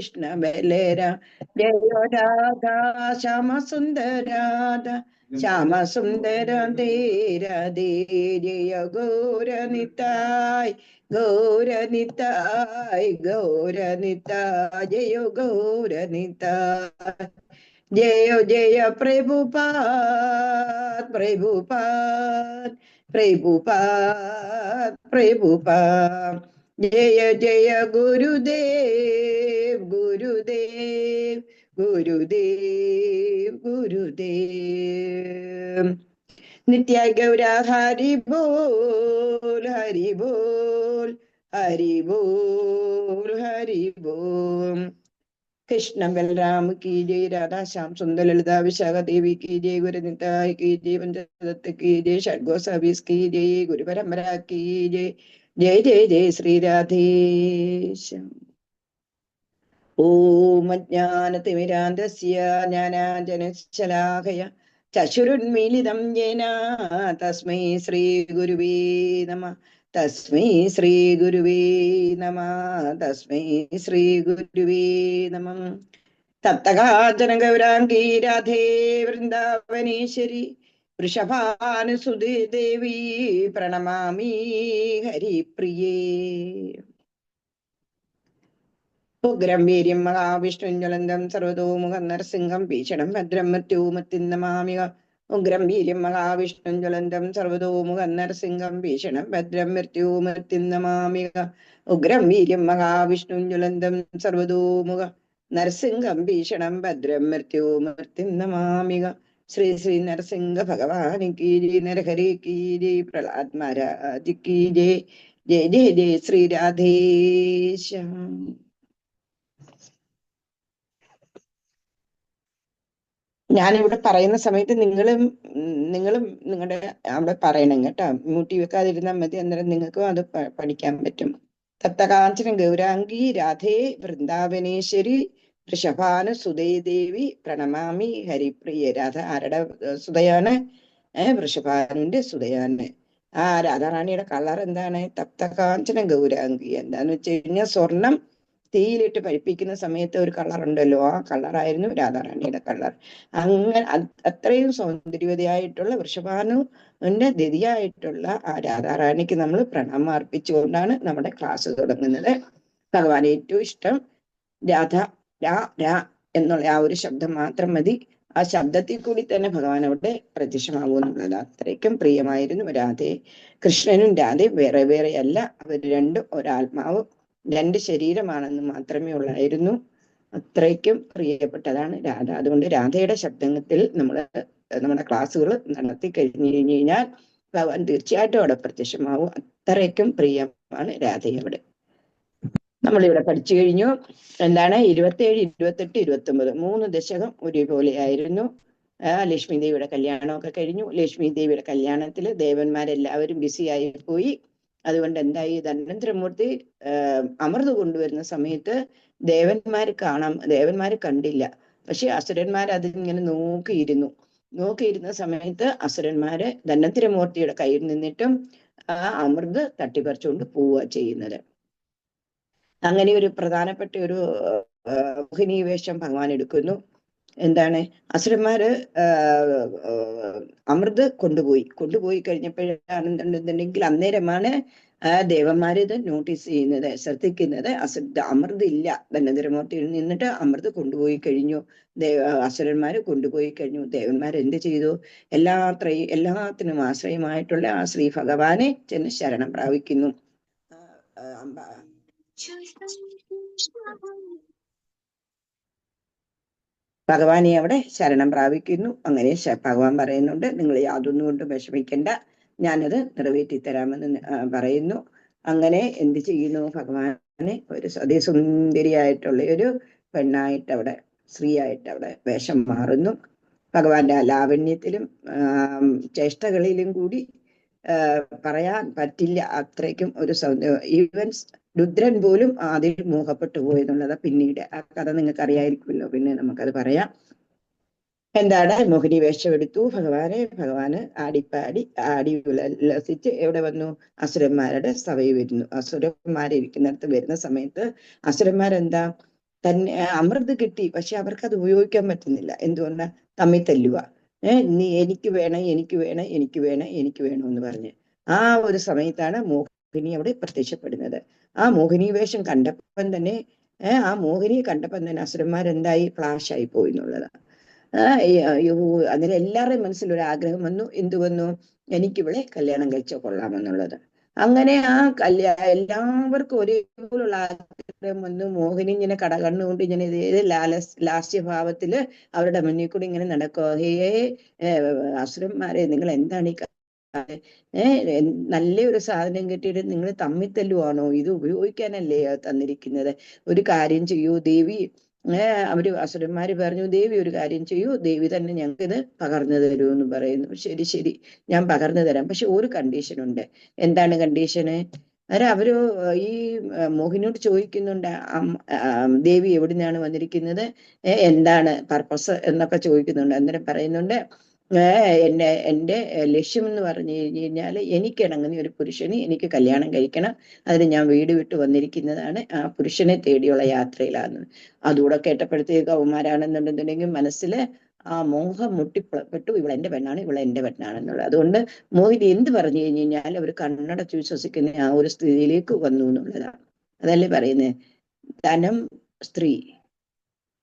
കൃഷ്ണ ബലേര ജയോ രാധാ ശ്യാമ സുന്ദരാധ ശ്യാമ സുന്ദര ധീരധീ ജയ ഗൗരനിതായ് ഗൗരനിതായ് ഗൗരനിതായ് ജയ ഗൗരനിതായ് ജയ ജയ പ്രഭുപാദ് പ്രഭുപാദ് പ്രഭുപാദ് പ്രഭുപാദ് ജയ ജയ ഗുരുദേവ് ഗുരുദേവ് ഗുരുദേവ് ഗുരുദേവ് നിത്യ ഗൗര ഹരി ബോൽ ഹരി ബോൽ ഹരി ബോൽ ഹരി ബോൽ कृष्ण बलराम की जय राधा श्याम सुंदर ललिता विशाखा देवी की जय गुरु निताय की जय पंचदत्त की जय षड्गोसावीस की जय गुरु परंपरा की जय जय जय जय श्री राधेश ओम अज्ञानतिमिरान्धस्य ज्ञानाञ्जनशलाकया चक्षुरुन्मीलितं येन तस्मै श्रीगुरुवे नमः तस्मै श्रीगुरुवे नमः तस्मै श्रीगुरुवे नमः तप्तकाञ्चन गौराङ्गी राधे वृन्दावनेश्वरी वृषभानुसुते देवी प्रणमामि हरिप्रिये उग्रं वीर्यं महाविष्णुं ज्वलन्तं सर्वतोमुखं नरसिंहं भीषणं भद्रं मृत्युमृत्युं नमामि उग्रं वीर्यं महाविष्णुं ज्वलन्तं सर्वतोमुखं नरसिंहं भीषणं भद्रं मृत्युमृत्युं नमामि उग्रं वीर्यं महाविष्णुं ज्वलन्तं सर्वतोमुखं नरसिंहं भीषणं भद्रं मृत्युमृत्युं नमामि श्री श्री नरसिंह भगवान की जय नरहरि की जय प्रहलाद महाराज की जय जय जय जय श्री राधेश ഞാനിവിടെ പറയുന്ന സമയത്ത് നിങ്ങളും നിങ്ങളുടെ അവിടെ പറയണം കേട്ടോ, മ്യൂട്ടി വെക്കാതിരുന്നാൽ മതി. അന്നേരം നിങ്ങൾക്കും അത് പഠിക്കാൻ പറ്റും. തപ്തകാഞ്ചന ഗൗരാംഗി രാധേ വൃന്ദാവനേശ്വരി വൃഷഭാനു സുതേദേവി പ്രണമാമി ഹരിപ്രിയ. രാധ ആരുടെ സുതയാണ്? വൃഷഭാനുവിന്റെ സുതയാണ്. ആ രാധാറാണിയുടെ കളർ എന്താണ്? തപ്തകാഞ്ചന ഗൗരാംഗി. എന്താന്ന് വെച്ച് കഴിഞ്ഞാൽ സ്വർണം തീയിലിട്ട് പഠിപ്പിക്കുന്ന സമയത്ത് ഒരു കളർ ഉണ്ടല്ലോ, ആ കളറായിരുന്നു രാധാറാണിയുടെ കളർ. അങ്ങനെ അത്രയും സൗന്ദര്യവതിയായിട്ടുള്ള വൃഷഭാനുവിന്റെ ദതിയായിട്ടുള്ള ആ രാധാറാണിക്ക് നമ്മൾ പ്രണാമം അർപ്പിച്ചുകൊണ്ടാണ് നമ്മുടെ ക്ലാസ് തുടങ്ങുന്നത്. ഭഗവാൻ ഏറ്റവും ഇഷ്ടം രാധ രാ എന്നുള്ള ആ ഒരു ശബ്ദം മാത്രം മതി. ആ ശബ്ദത്തിൽ കൂടി തന്നെ ഭഗവാൻ അവിടെ പ്രത്യക്ഷമാകുമെന്നുള്ളത്. അത്രയ്ക്കും പ്രിയമായിരുന്നു രാധയെ. കൃഷ്ണനും രാധയും വേറെ വേറെ അല്ല, അവർ രണ്ടും ഒരാത്മാവും രണ്ട് ശരീരമാണെന്ന് മാത്രമേ ഉള്ളായിരുന്നു. അത്രയ്ക്കും പ്രിയപ്പെട്ടതാണ് രാധ. അതുകൊണ്ട് രാധയുടെ ശബ്ദത്തിൽ നമ്മുടെ ക്ലാസ്സുകൾ നടത്തി കഴിഞ്ഞു കഴിഞ്ഞാൽ ഭഗവാൻ തീർച്ചയായിട്ടും അവിടെ പ്രത്യക്ഷമാവും. അത്രയ്ക്കും പ്രിയമാണ് രാധയോട്. നമ്മളിവിടെ പഠിച്ചു കഴിഞ്ഞു. എന്താണ്? 27, 28, 29 3 ദശകം ഒരുപോലെയായിരുന്നു. ലക്ഷ്മി ദേവിയുടെ കല്യാണമൊക്കെ കഴിഞ്ഞു. ലക്ഷ്മി ദേവിയുടെ കല്യാണത്തിൽ ദേവന്മാരെല്ലാവരും ബിസിയായി പോയി. അതുകൊണ്ട് എന്തായി? ധന്വന്തരമൂർത്തി അമൃത് കൊണ്ടുവരുന്ന സമയത്ത് ദേവന്മാര് കണ്ടില്ല. പക്ഷെ അസുരന്മാർ അതിങ്ങനെ നോക്കിയിരുന്ന സമയത്ത് അസുരന്മാര് ധന്വന്തരമൂർത്തിയുടെ കയ്യിൽ നിന്നിട്ടും ആ അമൃത് തട്ടിപ്പറിച്ചുകൊണ്ട് പോവുക ചെയ്യുന്നത്. അങ്ങനെ ഒരു പ്രധാനപ്പെട്ട ഒരു മോഹിനീവേഷം ഭഗവാൻ എടുക്കുന്നു. എന്താണ്? അസുരന്മാര് അമൃത് കൊണ്ടുപോയി കഴിഞ്ഞപ്പോഴാണെന്നുണ്ടെങ്കിൽ അന്നേരമാണ് ദേവന്മാര് ഇത് നോട്ടീസ് ചെയ്യുന്നത്, ശ്രദ്ധിക്കുന്നത്. അമൃത് ഇല്ല, ധന്വന്തരമൂർത്തിയിൽ നിന്നിട്ട് അമൃത് കൊണ്ടുപോയി കഴിഞ്ഞു. അസുരന്മാര് കൊണ്ടുപോയി കഴിഞ്ഞു. ദേവന്മാർ എന്ത് ചെയ്തു? എല്ലാത്തിനും ആശ്രയമായിട്ടുള്ള ആ ശ്രീ ഭഗവാനെ ചെന്ന് ശരണം പ്രാപിക്കുന്നു. ഭഗവാനെ അവിടെ ശരണം പ്രാപിക്കുന്നു. അങ്ങനെ ഭഗവാൻ പറയുന്നുണ്ട്, നിങ്ങൾ യാതൊന്നും കൊണ്ടും വിഷമിക്കണ്ട, ഞാനത് നിറവേറ്റി തരാമെന്ന് പറയുന്നു. അങ്ങനെ എന്ത് ചെയ്യുന്നു? ഭഗവാനെ ഒരു അതിസുന്ദരിയായിട്ടുള്ള ഒരു പെണ്ണായിട്ട് അവിടെ, സ്ത്രീയായിട്ട് അവിടെ വേഷം മാറുന്നു. ഭഗവാന്റെ ലാവണ്യത്തിലും ചേഷ്ടകളിലും കൂടി പറയാൻ പറ്റില്ല, അത്രയ്ക്കും ഒരു ഈവൻ രുദ്രൻ പോലും ആദ്യം മോഹപ്പെട്ടു പോയെന്നുള്ളത് പിന്നീട് ആ കഥ നിങ്ങൾക്ക് അറിയായിരിക്കുമല്ലോ, പിന്നെ നമുക്കത് പറയാം. എന്താണ്? മോഹിനി വേഷം എടുത്തു ഭഗവാന് ആടി ഉല്ലസിച്ച് എവിടെ വന്നു? അസുരന്മാരുടെ സഭയിൽ വരുന്നു. അസുരന്മാരിരിക്കുന്നിടത്ത് വരുന്ന സമയത്ത് അസുരന്മാരെന്താ? തന്നെ അമൃത് കിട്ടി, പക്ഷെ അവർക്ക് അത് ഉപയോഗിക്കാൻ പറ്റുന്നില്ല. എന്തുകൊണ്ടാ? തമ്മിൽ തല്ലുക. നീ എനിക്ക് വേണം, എനിക്ക് വേണം, എനിക്ക് വേണം, എനിക്ക് വേണം എന്ന് പറഞ്ഞ്. ആ ഒരു സമയത്താണ് മോഹിനി അവിടെ പ്രത്യക്ഷപ്പെടുന്നത്. ആ മോഹിനി വേഷം കണ്ടപ്പം തന്നെ ആ മോഹിനിയെ കണ്ടപ്പം തന്നെ അസുരന്മാരെന്തായി? ഫ്ലാഷ് ആയി പോയി എന്നുള്ളതാണ്. അന്നേരം എല്ലാവരുടെയും മനസ്സിലൊരു ആഗ്രഹം വന്നു. എന്തു വന്നു? എനിക്കിവിടെ കല്യാണം കഴിച്ചോ കൊള്ളാമെന്നുള്ളത്. അങ്ങനെ ആ എല്ലാവർക്കും ഒരേപോലുള്ള ആഗ്രഹം വന്നു. മോഹിനി ഇങ്ങനെ കണ്ണുകൊണ്ട് ഇങ്ങനെ ലാസ്യഭാവത്തില് അവരുടെ മുന്നിൽ കൂടി ഇങ്ങനെ നടക്കുക. അസുരന്മാരെ, നിങ്ങൾ എന്താണ് ഈ നല്ലൊരു സാധനം കിട്ടിയിട്ട് നിങ്ങൾ തമ്മിൽ തല്ലുവാണോ? ഇത് ഉപയോഗിക്കാനല്ലേ തന്നിരിക്കുന്നത്? ഒരു കാര്യം ചെയ്യൂ ദേവി. അവര് അസുരന്മാര് പറഞ്ഞു, ദേവി ഒരു കാര്യം ചെയ്യൂ, ദേവി തന്നെ ഞങ്ങൾക്ക് ഇത് പകർന്നു തരൂ എന്ന് പറയുന്നു. ശരി ശരി, ഞാൻ പകർന്നു തരാം, പക്ഷെ ഒരു കണ്ടീഷൻ ഉണ്ട്. എന്താണ് കണ്ടീഷന്? അന്നേരം അവര് ഈ മോഹിനിയോട് ചോദിക്കുന്നുണ്ട്, ദേവി എവിടുന്നാണ് വന്നിരിക്കുന്നത്, എന്താണ് പർപ്പസ് എന്നൊക്കെ ചോദിക്കുന്നുണ്ട്. അന്നേരം പറയുന്നുണ്ട്, എന്റെ ലക്ഷ്യം എന്ന് പറഞ്ഞു കഴിഞ്ഞാൽ എനിക്കിണങ്ങുന്ന ഒരു പുരുഷന് എനിക്ക് കല്യാണം കഴിക്കണം. അതിന് ഞാൻ വീട് വിട്ട് വന്നിരിക്കുന്നതാണ്, ആ പുരുഷനെ തേടിയുള്ള യാത്രയിലാണ്. അതുകൂടെ കേട്ടപ്പോഴത്തേക്ക് അവന്മാരാണെന്നുണ്ടെന്നുണ്ടെങ്കിൽ മനസ്സിൽ ആ മോഹം മുട്ടിപ്പെട്ടു. ഇവളെന്റെ പെണ്ണാണ്, ഇവളെന്റെ പെണ്ണാണെന്നുള്ളത്. അതുകൊണ്ട് മോഹിനി എന്ത് പറഞ്ഞു കഴിഞ്ഞാൽ അവർ കണ്ണടച്ച് വിശ്വസിക്കുന്ന ആ ഒരു സ്ഥിതിയിലേക്ക് വന്നു എന്നുള്ളതാണ്. അതല്ലേ പറയുന്നത്, ധനം, സ്ത്രീ,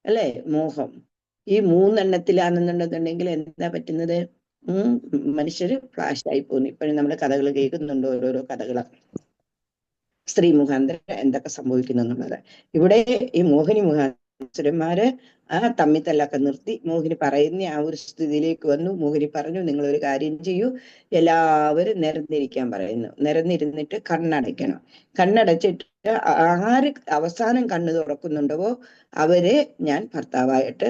അല്ലെ, മോഹം, ഈ മൂന്നെണ്ണത്തിലാണെന്നുണ്ടെന്നുണ്ടെങ്കിൽ എന്താ പറ്റുന്നത്? മനുഷ്യര് ഫ്ലാഷ് ആയി പോകുന്നു. ഇപ്പോഴും നമ്മുടെ കഥകൾ കേൾക്കുന്നുണ്ട്, ഓരോരോ കഥകള് സ്ത്രീ മുഖാന്തരം എന്തൊക്കെ സംഭവിക്കുന്നു എന്നുള്ളത്. ഇവിടെ ഈ മോഹിനി മുഖാന്തരന്മാര് ആ തമ്മിത്തല്ലൊക്കെ നിർത്തി മോഹിനി പറയുന്ന ആ ഒരു സ്ഥിതിയിലേക്ക് വന്നു. മോഹിനി പറഞ്ഞു, നിങ്ങളൊരു കാര്യം ചെയ്യൂ, എല്ലാവരും നിരന്നിരിക്കാൻ പറയുന്നു. നിരന്നിരുന്നിട്ട് കണ്ണടയ്ക്കണം. കണ്ണടച്ചിട്ട് ആര് അവസാനം കണ്ണു തുറക്കുന്നുണ്ടോ അവരെ ഞാൻ ഭർത്താവായിട്ട്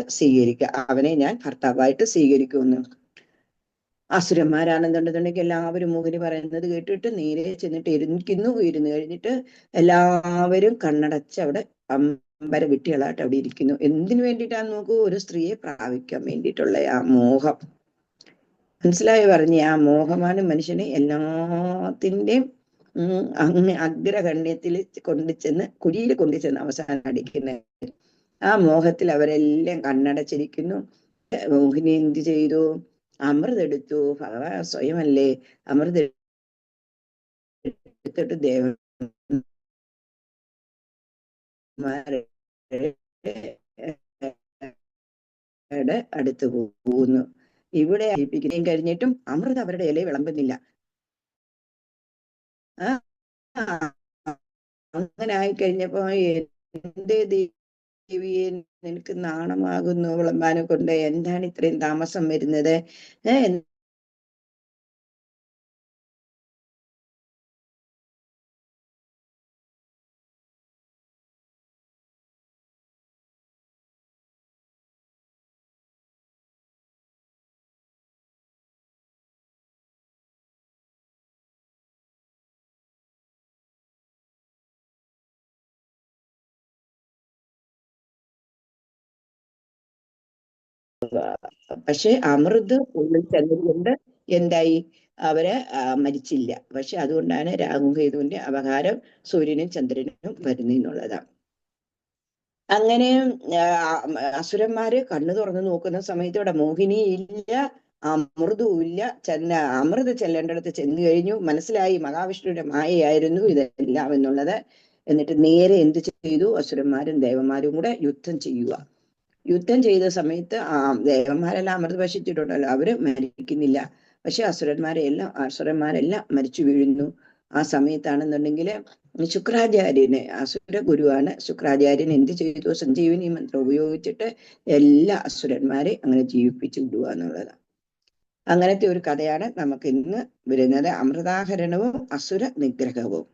അവനെ ഞാൻ ഭർത്താവായിട്ട് സ്വീകരിക്കുമെന്ന്. അസുരന്മാരാണെന്നുണ്ടെന്നുണ്ടെങ്കിൽ എല്ലാവരും മോഹിനി പറയുന്നത് കേട്ടിട്ട് നേരെ ചെന്നിട്ട് ഇരുന്നു കഴിഞ്ഞിട്ട് എല്ലാവരും കണ്ണടച്ച് അവിടെ അമ്പര വിട്ടികളായിട്ട് അവിടെ ഇരിക്കുന്നു. എന്തിനു വേണ്ടിയിട്ടാന്ന് നോക്കൂ? ഒരു സ്ത്രീയെ പ്രാപിക്കാൻ വേണ്ടിയിട്ടുള്ള ആ മോഹം. മനസ്സിലായി പറഞ്ഞ ആ മോഹമാണ് മനുഷ്യനെ എല്ലാത്തിൻ്റെയും അങ്ങ് അഗ്രഗണ്യത്തിൽ കൊണ്ടുചെന്ന് കുഴിയിൽ കൊണ്ടുചെന്ന് അവസാനം അടിക്കുന്നത്. ആ മോഹത്തിൽ അവരെല്ലാം കണ്ണടച്ചിരിക്കുന്നു. മോഹിനി എന്ത് ചെയ്തു? അമൃതെടുത്തു. ഭഗവാൻ സ്വയമല്ലേ അമൃത് എടുത്തിട്ട് ദേവന്മാരുടെ അടുത്ത് പോകുന്നു. ഇവിടെ അഴിപ്പിക്കുകയും കഴിഞ്ഞിട്ടും അമൃത് അവരുടെ ഇലയിൽ വിളമ്പുന്നില്ല. അങ്ങനെ ആയിക്കഴിഞ്ഞപ്പോ എന്റെ ദേവിയെ, നിനക്ക് നാണമാകുന്നു വിളമ്പാനെ കൊണ്ട്, എന്താണ് ഇത്രയും താമസം വരുന്നത്? പക്ഷെ അമൃത് ഉള്ളിൽ ചെന്നതുകൊണ്ട് എന്തായി? അവര് മരിച്ചില്ല. പക്ഷെ അതുകൊണ്ടാണ് രാഹുകേതുവിന്റെ അപകാരം സൂര്യനും ചന്ദ്രനും വരുന്നെന്നുള്ളതാണ്. അങ്ങനെ അസുരന്മാര് കണ്ണു തുറന്നു നോക്കുന്ന സമയത്ത് ഇവിടെ മോഹിനി ഇല്ല, അമൃതും ഇല്ല. അമൃത് ചെല്ലേണ്ടടുത്ത് ചെന്നു കഴിഞ്ഞു. മനസ്സിലായി മഹാവിഷ്ണുവിന്റെ മായയായിരുന്നു ഇതെല്ലാം എന്നുള്ളത്. എന്നിട്ട് നേരെ എന്ത് ചെയ്തു? അസുരന്മാരും ദേവന്മാരും കൂടെ യുദ്ധം ചെയ്യുക. യുദ്ധം ചെയ്ത സമയത്ത് ദേവന്മാരെല്ലാം അമൃത് ഭക്ഷിച്ചിട്ടുണ്ടല്ലോ, അവര് മരിക്കുന്നില്ല. പക്ഷെ അസുരന്മാരെല്ലാം മരിച്ചു വീഴുന്നു. ആ സമയത്താണെന്നുണ്ടെങ്കിൽ അസുര ഗുരുവാണ് ശുക്രാചാര്യൻ എന്ത് ചെയ്തു? സഞ്ജീവനി മന്ത്രം ഉപയോഗിച്ചിട്ട് എല്ലാ അസുരന്മാരെ അങ്ങനെ ജീവിപ്പിച്ചു വിടുക എന്നുള്ളതാണ്. അങ്ങനത്തെ ഒരു കഥയാണ് നമുക്ക് ഇന്ന് വരുന്നത്. അമൃതാഹരണവും അസുര നിഗ്രഹവും,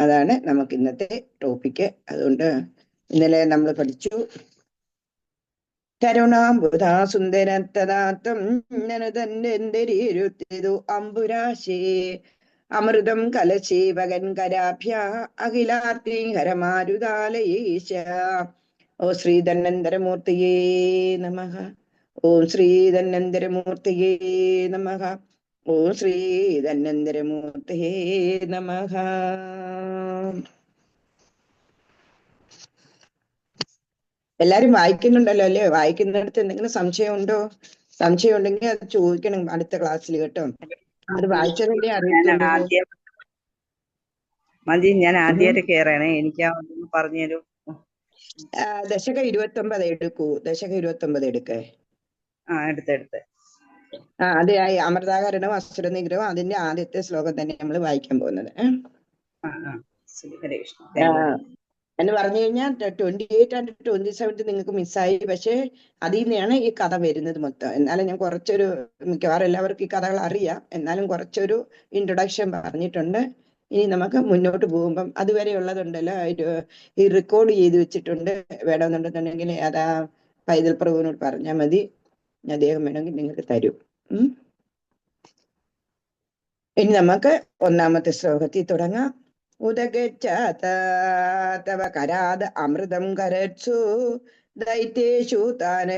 അതാണ് നമുക്ക് ഇന്നത്തെ ടോപ്പിക്ക്. അതുകൊണ്ട് ഇന്നലെ നമ്മൾ പഠിച്ചു കരുണാംബുധാ സുന്ദരത്തദാത്തം തന്നെന്തിരുത്തിതു അമ്പുരാശേ അമൃതം കലശീവകൻ കരാഭ്യ അഖിലാർത്തി ഹരമാരുതാലയേശ. ഓ ശ്രീ ധന്വന്തരമൂർത്തിയേ നമഃ. ഓം ശ്രീ ധന്വന്തരമൂർത്തിയേ നമഃ. ഓം ശ്രീ ധന്വന്തരമൂർത്തിയേ നമഃ. എല്ലാരും വായിക്കുന്നുണ്ടല്ലോ അല്ലേ? വായിക്കുന്നിടത്ത് എന്തെങ്കിലും സംശയം ഉണ്ടോ? സംശയം ഉണ്ടെങ്കിൽ അത് ചോദിക്കണം അടുത്ത ക്ലാസ്സിൽ കേട്ടോ. അത് വായിച്ചാലല്ലേ ഞാൻ അറിയത്തുള്ളൂ. ആദ്യം ഞാൻ ആദ്യമായിട്ട് കയറണേ, എനിക്ക് ഒന്ന് പറഞ്ഞു തരൂ. ദശകം 29 എടുക്കൂ. ദശകം 29 എടുക്കേ. എടുത്ത് അത് അമൃതാകരണം അസുര നിഗ്രഹം അതിന്റെ ആദ്യത്തെ ശ്ലോകം തന്നെ നമ്മൾ വായിക്കാൻ പോകുന്നത്. ഹരേ കൃഷ്ണ. എന്ന് പറഞ്ഞു കഴിഞ്ഞാൽ 28 ആൻഡ് 27 നിങ്ങൾക്ക് മിസ്സായി. പക്ഷെ അതിൽ നിന്നാണ് ഈ കഥ വരുന്നത് മൊത്തം. എന്നാലും ഞാൻ കുറച്ചൊരു, മിക്കവാറും എല്ലാവർക്കും ഈ കഥകൾ അറിയാം, എന്നാലും കുറച്ചൊരു ഇൻട്രൊഡക്ഷൻ പറഞ്ഞിട്ടുണ്ട്. ഇനി നമുക്ക് മുന്നോട്ട് പോകുമ്പം അതുവരെ ഉള്ളതുണ്ടല്ലോ, ഈ റെക്കോർഡ് ചെയ്ത് വെച്ചിട്ടുണ്ട്. വേണമെന്നുണ്ടെന്നുണ്ടെങ്കിൽ അതാ പൈതൽ പ്രഭുവിനോട് പറഞ്ഞാൽ മതി, അദ്ദേഹം വേണമെങ്കിൽ നിങ്ങൾക്ക് തരും. ഇനി നമുക്ക് ഒന്നാമത്തെ ശ്ലോകത്തിൽ തുടങ്ങാം. ഉദഗച്ഛാതവ കരാദ അമൃതം കരത്സു ദൈത്യേഷു താൻ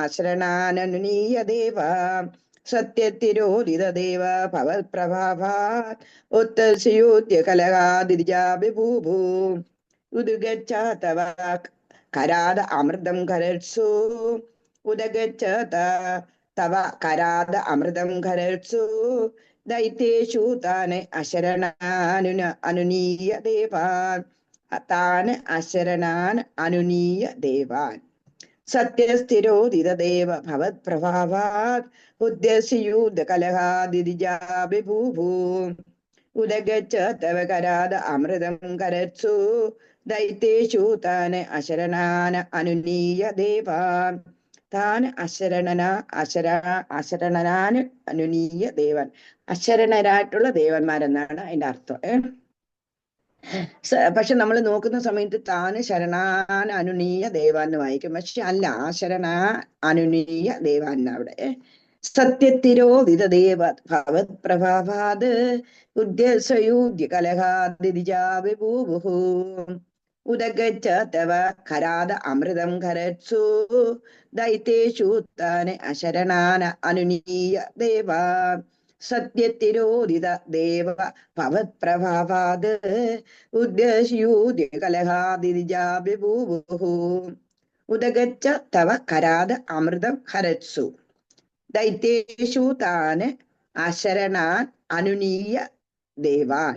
അശരണാനനുനീയ ദേവ സത്യത്തിരോദിത ദേവ ഭവത്പ്രഭാഭാത് ഉത്തസ്യോദ്യ കലഹാദിജാഭിഭൂഭൂ. ഉദഗച്ഛാതവ കരാദ അമൃതം കരത്സു ഉദഗച്ഛത തവ കരാദ അമൃതം കരത്സു ദൈത്യേഷു താന് അനുനീയ ദേവാൻ താന് അശരണാൻ അനുനീയ ദേവാൻ സത്യസ്ഥിരോദിത ദേവ ഭവത്പ്രഭാവാത് ഉദ്യസ്യൂദ കലഹാദിജാഭിഭൂഭൂ. ഉദഗച്ഛ തവ കരാദ അമൃതം കരത്സു ദൈത്യേഷു താന് അശരണാൻ അനുനീയ ദേവാൻ താൻ അശരണനാൻ അനുനീയ ദേവൻ. അശരണരായിട്ടുള്ള ദേവന്മാരെന്നാണ് അതിന്റെ അർത്ഥം. പക്ഷെ നമ്മൾ നോക്കുന്ന സമയത്ത് താന് ശരണാൻ അനുനീയ ദേവാന്ന് വായിക്കും. പക്ഷെ അല്ല, ആശരണ അനുനീയ ദേവാൻ അവിടെ. സത്യത്തിരോദിത ദേവ ഭവത് പ്രഭാഭാത് ഉദ്യസയൂദ്യ കലഹാദിജാവിഭൂഭു. ഉദഗച്ഛ തവ കരാദ അമൃതം കരത്സു ദൈത്യേഷു താന് അശരണാന അനുനീയ ദേവാ സത്യത്തിരോദിത ദേവ ഭവത്പ്രഭാവാത് ഉദ്യസ്യൂദ്യ കലഹാദിജാഭിഭൂഭു. ഉദഗച്ഛ തവ കരാദ അമൃതം ഹരത്സു ദൈത്യേഷു താന് അശരണാൻ അനുനീയ ദേവാൻ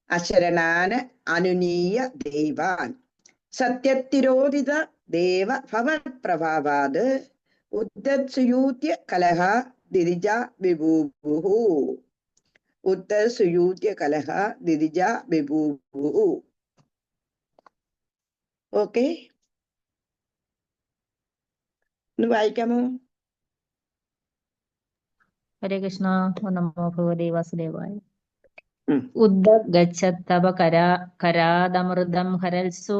അശരണാന് അനുനീയ ദേവാൻ സത്യത്തിരോദിത ദേവ ഭവത്പ്രഭാവാത് ഉദ്ദത്സുയൂത്യ കലഹ ദിരിജ വിഭൂഭു. ഉദ്ദത്സുയൂത്യ കലഹ ദിരിജ വിഭൂഭു. ഓക്കെ, ഒന്ന് വായിക്കാമോ? ഹരേ കൃഷ്ണ. നമോ ഭഗവതേ വാസുദേവായ. ഉദ്ഗച്ഛത്തവ കരാദമൃതം ഹരത്സു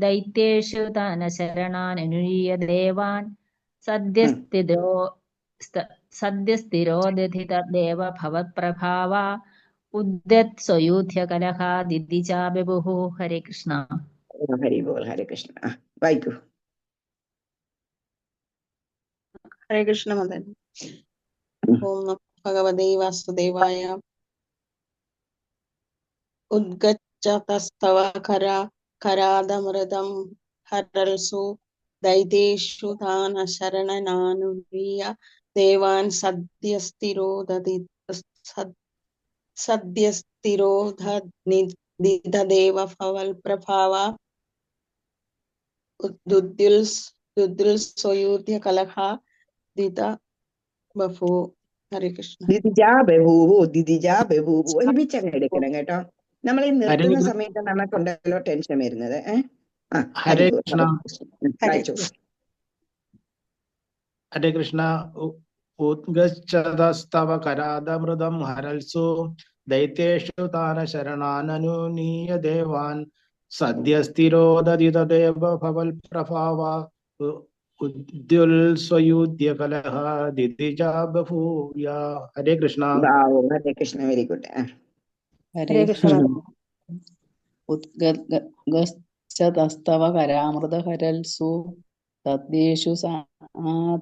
ദൈത്യേഷു താന ശരണാനനുനീയ ദേവാൻ സദ്യസ്ഥിരോദിത ദേവ ഭവത്പ്രഭാവ ഉദ്യത് സ്വയൂഥ്യ കലഹാദിജാബുഹു. ഹരേ കൃഷ്ണ. ഹരി ബോൾ. ഹരേ കൃഷ്ണ. വായിക്കൂ. ഹരേ കൃഷ്ണ മദൻ. ഓം നമോ ഭഗവതേ വാസുദേവായ. ഉദ്ഗച്ഛതസ്തവ കരാദമൃതം ഹരൽസു ദൈത്യേഷു താൻ ശരണനാനുനീയ ദേവാൻ സദ്യസ്ഥിരോദിത ദേവ ഭവത്പ്രഭാവ സ്വയൂഥ്യ കലഹ ദിത ബഭൂ. ഹരേ കൃഷ്ണ. ദിദിജാ ബഭൂവു, ദിദിജാ ബഭൂവു ഒരുമിച്ച് അങ്ങ് എടുക്കണം കേട്ടോ. നമ്മൾ ഈ നിർത്തുന്ന സമയത്ത് നമുക്കുണ്ടല്ലോ ടെൻഷൻ വരുന്നത്. ഹരേ കൃഷ്ണ. ഹരേ കൃഷ്ണ. ഉദ്ഗച്ഛതസ്തവ കരാദമൃതം ഹരൽസു ദൈത്യേഷു താന ശരണാനനുനീയ ദേവാൻ സദ്യസ്ഥിരോദിത ദേവ ഭവത്പ്രഭാവ ഉദ്യുൽസ്വയൂദ്യ കലഹ ദിദിജാ ബഭൂയ. ഹരേ കൃഷ്ണ. ഹരേ കൃഷ്ണ. Very good. ഹരേ കൃഷ്ണ. ഉദ്ഗച്ഛതസ്തവ കരാമൃത ഹരൽസു തദ്ദേശു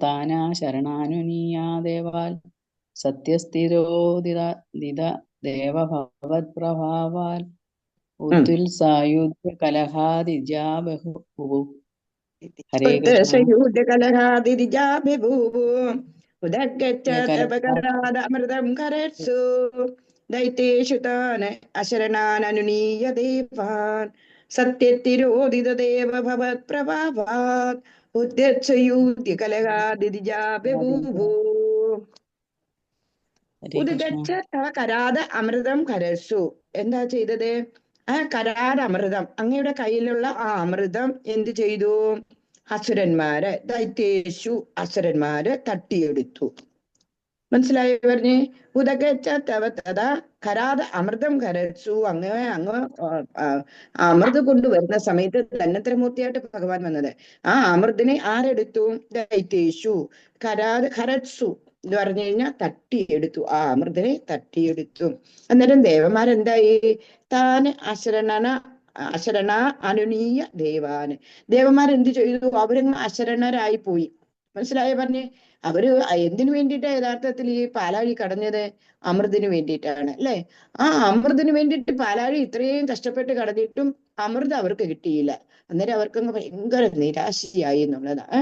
താനാ ശരണാനുനീയാ ദേവാൽ സത്യസ്ഥിരോദിത ദേവ ഭവത്പ്രഭാവാൽ ഉദ്യുൽസായുധ്യ കലഹാദിജാ ബഭൂവു. ഹരേ കൃഷ്ണ. ഉത്തരസയൂഢകലഹാദിരിജാഭിഭൂവോ കല ഉദഗച്ഛതപകരാദമൃതം കരത്സു ദൈത്യേഷു താൻ അശരണാനനുനീയ ദേവാൻ സത്യത്തിരോദിതദേവ ഭവത്പ്രഭാവാത് ഉദ്യത്സയൂഢ്യകലഹാദിരിജാഭിഭൂവോ ഹരേ കൃഷ്ണ. ഉദഗച്ഛ തവ കരാത അമൃതം കരത്സു. എന്താ ചെയ്തത്? ആ കരാര അമൃതം, അങ്ങയുടെ കയ്യിലുള്ള ആ അമൃതം എന്ത് ചെയ്തു? അസുരന്മാര്, ദൈത്യേഷു അസുരന്മാര് തട്ടിയെടുത്തു. മനസ്സിലായോ പറഞ്ഞ്? ഉദഗച്ഛ തവ തഥാ കരാത അമൃതം കരത്സു. അങ്ങ് അമൃത് കൊണ്ടുവരുന്ന സമയത്ത് ധന്വന്തരമൂർത്തിയായിട്ട് ഭഗവാൻ വന്നത്. ആ അമൃതിനെ ആരെടുത്തു? ദൈത്യേഷു കരത്സു എന്ന് പറഞ്ഞു കഴിഞ്ഞാൽ തട്ടിയെടുത്തു. ആ അമൃതിനെ തട്ടിയെടുത്തു. അന്നേരം ദേവന്മാരെന്തായി? താന് അശരണ അനുനീയ ദേവാന്. ദേവന്മാരെന്ത് ചെയ്തു? അവരങ്ങ് അശരണരായി പോയി. മനസ്സിലായോ പറഞ്ഞ്? അവര് എന്തിനു വേണ്ടിയിട്ടാ യഥാർത്ഥത്തിൽ ഈ പാലാഴി കടഞ്ഞത്? അമൃതിന് വേണ്ടിയിട്ടാണ് അല്ലെ? ആ അമൃതിന് വേണ്ടിയിട്ട് പാലാഴി ഇത്രയും കഷ്ടപ്പെട്ട് കടന്നിട്ടും അമൃത് അവർക്ക് കിട്ടിയില്ല. അന്നേരം അവർക്കങ്ങ് ഭയങ്കര നിരാശയായി എന്നുള്ളതാണ്.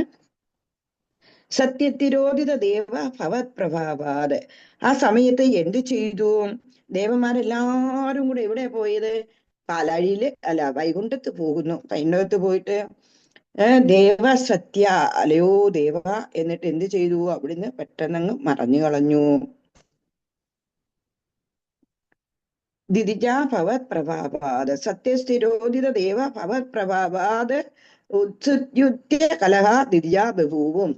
സത്യത്തിരോധിത ദേവ ഭവത് പ്രഭാവാത്. ആ സമയത്ത് എന്ത് ചെയ്തു? ദേവന്മാരെല്ലാരും കൂടെ എവിടെ പോയത്? പാലാഴിയില് അല്ല, വൈകുണ്ഠത്ത് പോകുന്നു. വൈകുണ്ഠത്ത് പോയിട്ട് ദേവ സത്യ, അലയോ ദേവ എന്നിട്ട് എന്ത് ചെയ്തു? അവിടുന്ന് പെട്ടെന്നങ്ങ് മറഞ്ഞു കളഞ്ഞു. ദിദിജാ ഭവത് പ്രഭാവാത് സത്യസ്ഥിരോദിത ദേവ ഭവത് പ്രഭാവാത് ഉത്സുദ്യുത്യ കലഹ ദിദിജാ ബഭൂവും.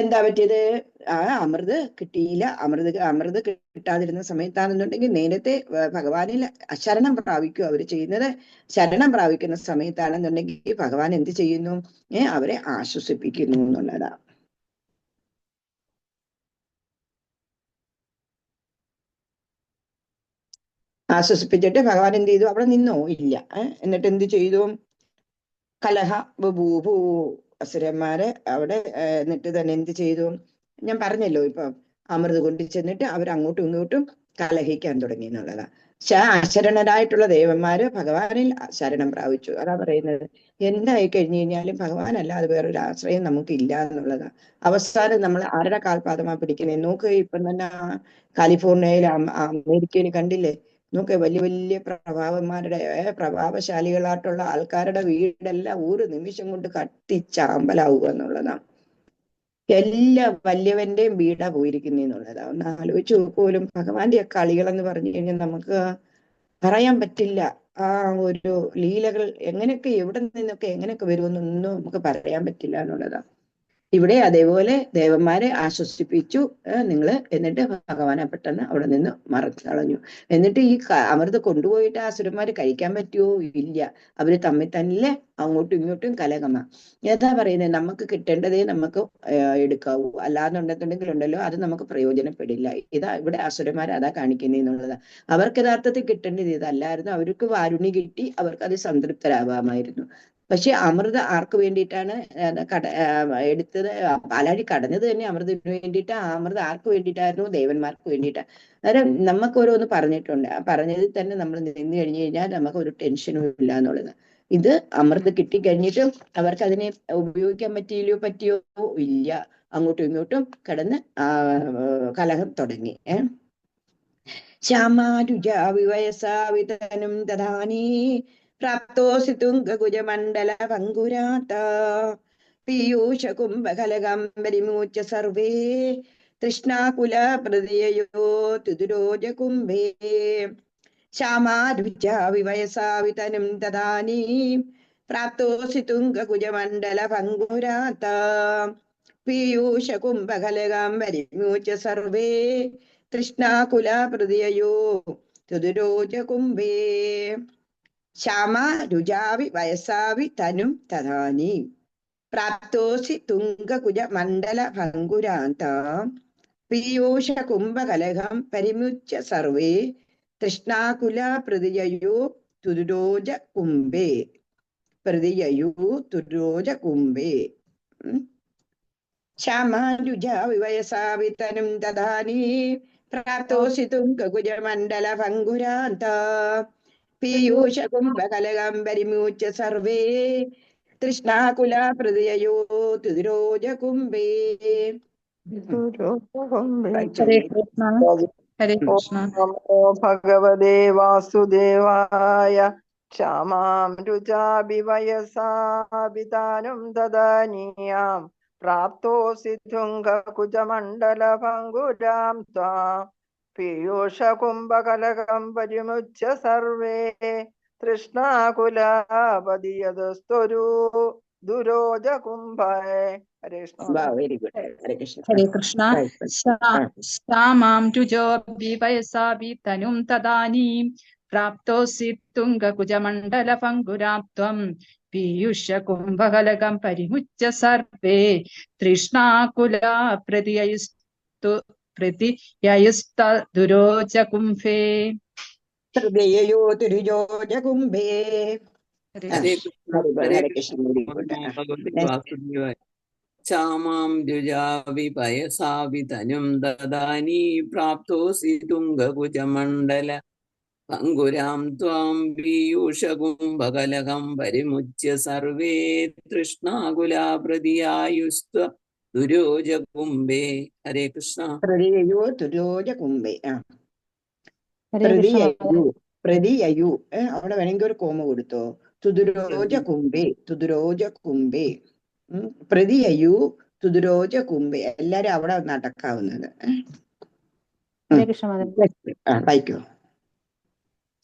എന്താ പറ്റിയത്? ആ അമൃത് കിട്ടിയില്ല. അമൃത് കിട്ടാതിരുന്ന സമയത്താണെന്നുണ്ടെങ്കിൽ നേരത്തെ ഭഗവാനിൽ ശരണം പ്രാപിക്കുക അവര് ചെയ്യുന്നത്. ശരണം പ്രാപിക്കുന്ന സമയത്താണെന്നുണ്ടെങ്കിൽ ഭഗവാൻ എന്ത് ചെയ്യുന്നു? അവരെ ആശ്വസിപ്പിക്കുന്നു എന്നുള്ളതാ. ആശ്വസിപ്പിച്ചിട്ട് ഭഗവാൻ എന്ത് ചെയ്തു? അവിടെ നിന്നോ? ഇല്ല. എന്നിട്ട് എന്ത് ചെയ്തു? കലഹ ബഭൂഭൂ. അസുരന്മാര് അവിടെ എന്നിട്ട് തന്നെ എന്ത് ചെയ്തു? ഞാൻ പറഞ്ഞല്ലോ ഇപ്പൊ, അമൃത് കൊണ്ടു ചെന്നിട്ട് അവർ അങ്ങോട്ടും ഇങ്ങോട്ടും കലഹിക്കാൻ തുടങ്ങി എന്നുള്ളതാ. അശരണരായിട്ടുള്ള ദേവന്മാര് ഭഗവാനിൽ ശരണം പ്രാപിച്ചു. അതാ പറയുന്നത്. എന്തായി കഴിഞ്ഞു കഴിഞ്ഞാലും ഭഗവാൻ അല്ലാതെ വേറൊരു ആശ്രയം നമുക്ക് ഇല്ല എന്നുള്ളതാ. അവസാനം നമ്മൾ ആരുടെ കാൽപാദമാ പിടിക്കുന്നത്? നോക്ക്, ഇപ്പം തന്നെ കാലിഫോർണിയയിൽ അമേരിക്കയിൽ കണ്ടില്ലേ? നോക്ക്, വലിയ വലിയ പ്രഭാവശാലികളായിട്ടുള്ള ആൾക്കാരുടെ വീടെല്ലാം ഒരു നിമിഷം കൊണ്ട് കത്തിച്ചാമ്പലാവുക എന്നുള്ളതാണ്. എല്ലാ വലിയവന്റെയും വീടാ പോയിരിക്കുന്നതെന്നുള്ളതാ. ഒന്ന് ആലോചിച്ച് പോലും ഭഗവാന്റെ ആ കളികളെന്ന് പറഞ്ഞു കഴിഞ്ഞാൽ നമുക്ക് പറയാൻ പറ്റില്ല. ആ ഒരു ലീലകൾ എങ്ങനെയൊക്കെ എവിടെ നിന്നൊക്കെ എങ്ങനെയൊക്കെ വരുമെന്നൊന്നും നമുക്ക് പറയാൻ പറ്റില്ല എന്നുള്ളതാ. ഇവിടെ അതേപോലെ ദേവന്മാരെ ആശ്വസിപ്പിച്ചു നിങ്ങള്. എന്നിട്ട് ഭഗവാനെ പെട്ടെന്ന് അവിടെ നിന്ന് മറച്ചു കളഞ്ഞു. എന്നിട്ട് ഈ അമൃത് കൊണ്ടുപോയിട്ട് അസുരന്മാര് കഴിക്കാൻ പറ്റുമോ? ഇല്ല. അവര് തമ്മിൽ തന്നെ അങ്ങോട്ടും ഇങ്ങോട്ടും കലഹമ. ഏതാ പറയുന്നത്? നമുക്ക് കിട്ടേണ്ടതേ നമുക്ക് എടുക്കാവൂ, അല്ലാന്നുണ്ടെന്നുണ്ടെങ്കിൽ ഉണ്ടല്ലോ അത് നമുക്ക് പ്രയോജനപ്പെടില്ല. ഇതാ ഇവിടെ അസുരന്മാർ അതാ കാണിക്കുന്നതെന്നുള്ളതാ. അവർക്ക് യഥാർത്ഥത്തിൽ കിട്ടേണ്ടത് ഇതല്ലായിരുന്നു. അവർക്ക് വാരുണി കിട്ടി, അവർക്ക് അത് സംതൃപ്തരാവാമായിരുന്നു. പക്ഷെ അമൃത് ആർക്ക് വേണ്ടിയിട്ടാണ് എടുത്തത്? പാലാഴി കടഞ്ഞത് തന്നെ അമൃതിന് വേണ്ടിയിട്ട്. ആ അമൃത് ആർക്ക് വേണ്ടിയിട്ടായിരുന്നു? ദേവന്മാർക്ക് വേണ്ടിയിട്ടാണ്. അന്നേരം നമുക്ക് ഓരോന്ന് പറഞ്ഞിട്ടുണ്ട്. ആ പറഞ്ഞതിൽ തന്നെ നമ്മൾ നിന്ന് കഴിഞ്ഞു കഴിഞ്ഞാൽ നമുക്ക് ഒരു ടെൻഷനും ഇല്ല എന്നുള്ളത്. ഇത് അമൃത് കിട്ടിക്കഴിഞ്ഞിട്ടും അവർക്ക് അതിനെ ഉപയോഗിക്കാൻ പറ്റിയോ? ഇല്ല. അങ്ങോട്ടും ഇങ്ങോട്ടും കടന്ന് കലഹം തുടങ്ങി. ശ്യാമാരുജാവിവയസാവിതനും ദധാനീ പ്രാപ്തോസി തുംഗകുജമണ്ഡല പങ്കുരാത പീയൂഷ കുംഭകലകം പരിമൂച്ച സർവേ തൃഷ്ണാകുല പ്രതിയോ തുതുരോജ കുംഭേ. ശ്യാമാരുജാവിവയസാവിതനും ദധാനീ പ്രാപ്തോസി തുംഗകുജമണ്ഡല പങ്കുരാത പീയൂഷ കുംഭകലകം പരിമൂച്ച സർവേ തൃഷ്ണാകുല പ്രതിയോ തുതുരോജ കുംഭേ. ശ്യാമ രുജാവി വയസാവി തനും തഥാനി പ്രാപ്തോസി തുംഗകുജ മണ്ഡല ഭംഗുരാന്ത പീയൂഷ കുംഭകലഹം പരിമുച്യ സർവേ തൃഷ്ണാകുല പ്രതിയോ തുരോജ കുംഭേ. പ്രതിയോ തുരോജ കുംഭേ. ശ്യാമാരുജാവി വയസാവി തനും ദധാനി പ്രാപ്തോസി തുംഗകുജ മണ്ഡല ഭംഗുരാന്ത പീയൂഷ കുംഭകലകം പരിമൂച്യ സർവേ തൃഷ്ണാകുല പ്രതിയയോ തുതിരോജ കുംഭേ. ഹരേ കൃഷ്ണ ഹരേ കൃഷ്ണ. നമോ ഭഗവതേ വാസുദേവായ ക്ഷമാം രുചാഭിവയസാഭിതാനും ദദാനീയാം പ്രാപ്തോസി തുംഗകുജമണ്ഡലഭംഗുരാം ത്വാം പീയൂഷകുംഭകലകം പരിമുച്യ സർവേ തൃഷ്ണാകുലാപതിയതസ്തൊരു ദുരോജ കുംഭേ. ഹരേ കൃഷ്ണ. Very good. ഹരേ കൃഷ്ണ. ഹരേ കൃഷ്ണ. ശ്യാമാം രുചോഭിവയസാഭി തനും തദാനീം പ്രാപ്തോസി തുംഗകുജമണ്ഡലഭംഗുരാം ത്വം പീയൂഷ കുംഭകലകം പരിമുച്യ സർവേ തൃഷ്ണാകുലാ പ്രതിയയുസ്ത കുംഭേ. ഹൃദയോ തുരുജോജ കുംഭേ. ഹരേ കൃഷ്ണ. ഹരേ കൃഷ്ണ. ഭഗവതി വാസുദേവായ ക്ഷാമാം രുജാവിപയസാവിതനും ദദാനി പ്രാപ്തോസി തുംഗകുജമണ്ഡല ഭംഗുരാം ത്വാം പീയൂഷകുംഭകലകം പരിമുച്യ സർവേ തൃഷ്ണാകുലാ പ്രതിയായുസ്ത്വ ദുരോജ കുംഭേ. ഹരേ കൃഷ്ണ. ഹൃദയോ തുരോജ കുംഭേ. ഹരേ കൃഷ്ണ. പ്രതിയയു അവിടെ വേണമെങ്കിൽ ഒരു കോമ കൊടുത്തോ. തുതുരോജ കുംഭേ. തുതുരോജ കുംഭേ. പ്രതിയയു തുതുരോജ കുംഭേ. എല്ലാരും അവിടെ നടക്കാവുന്നത്. ഹരേ കൃഷ്ണ. വായിക്കോ.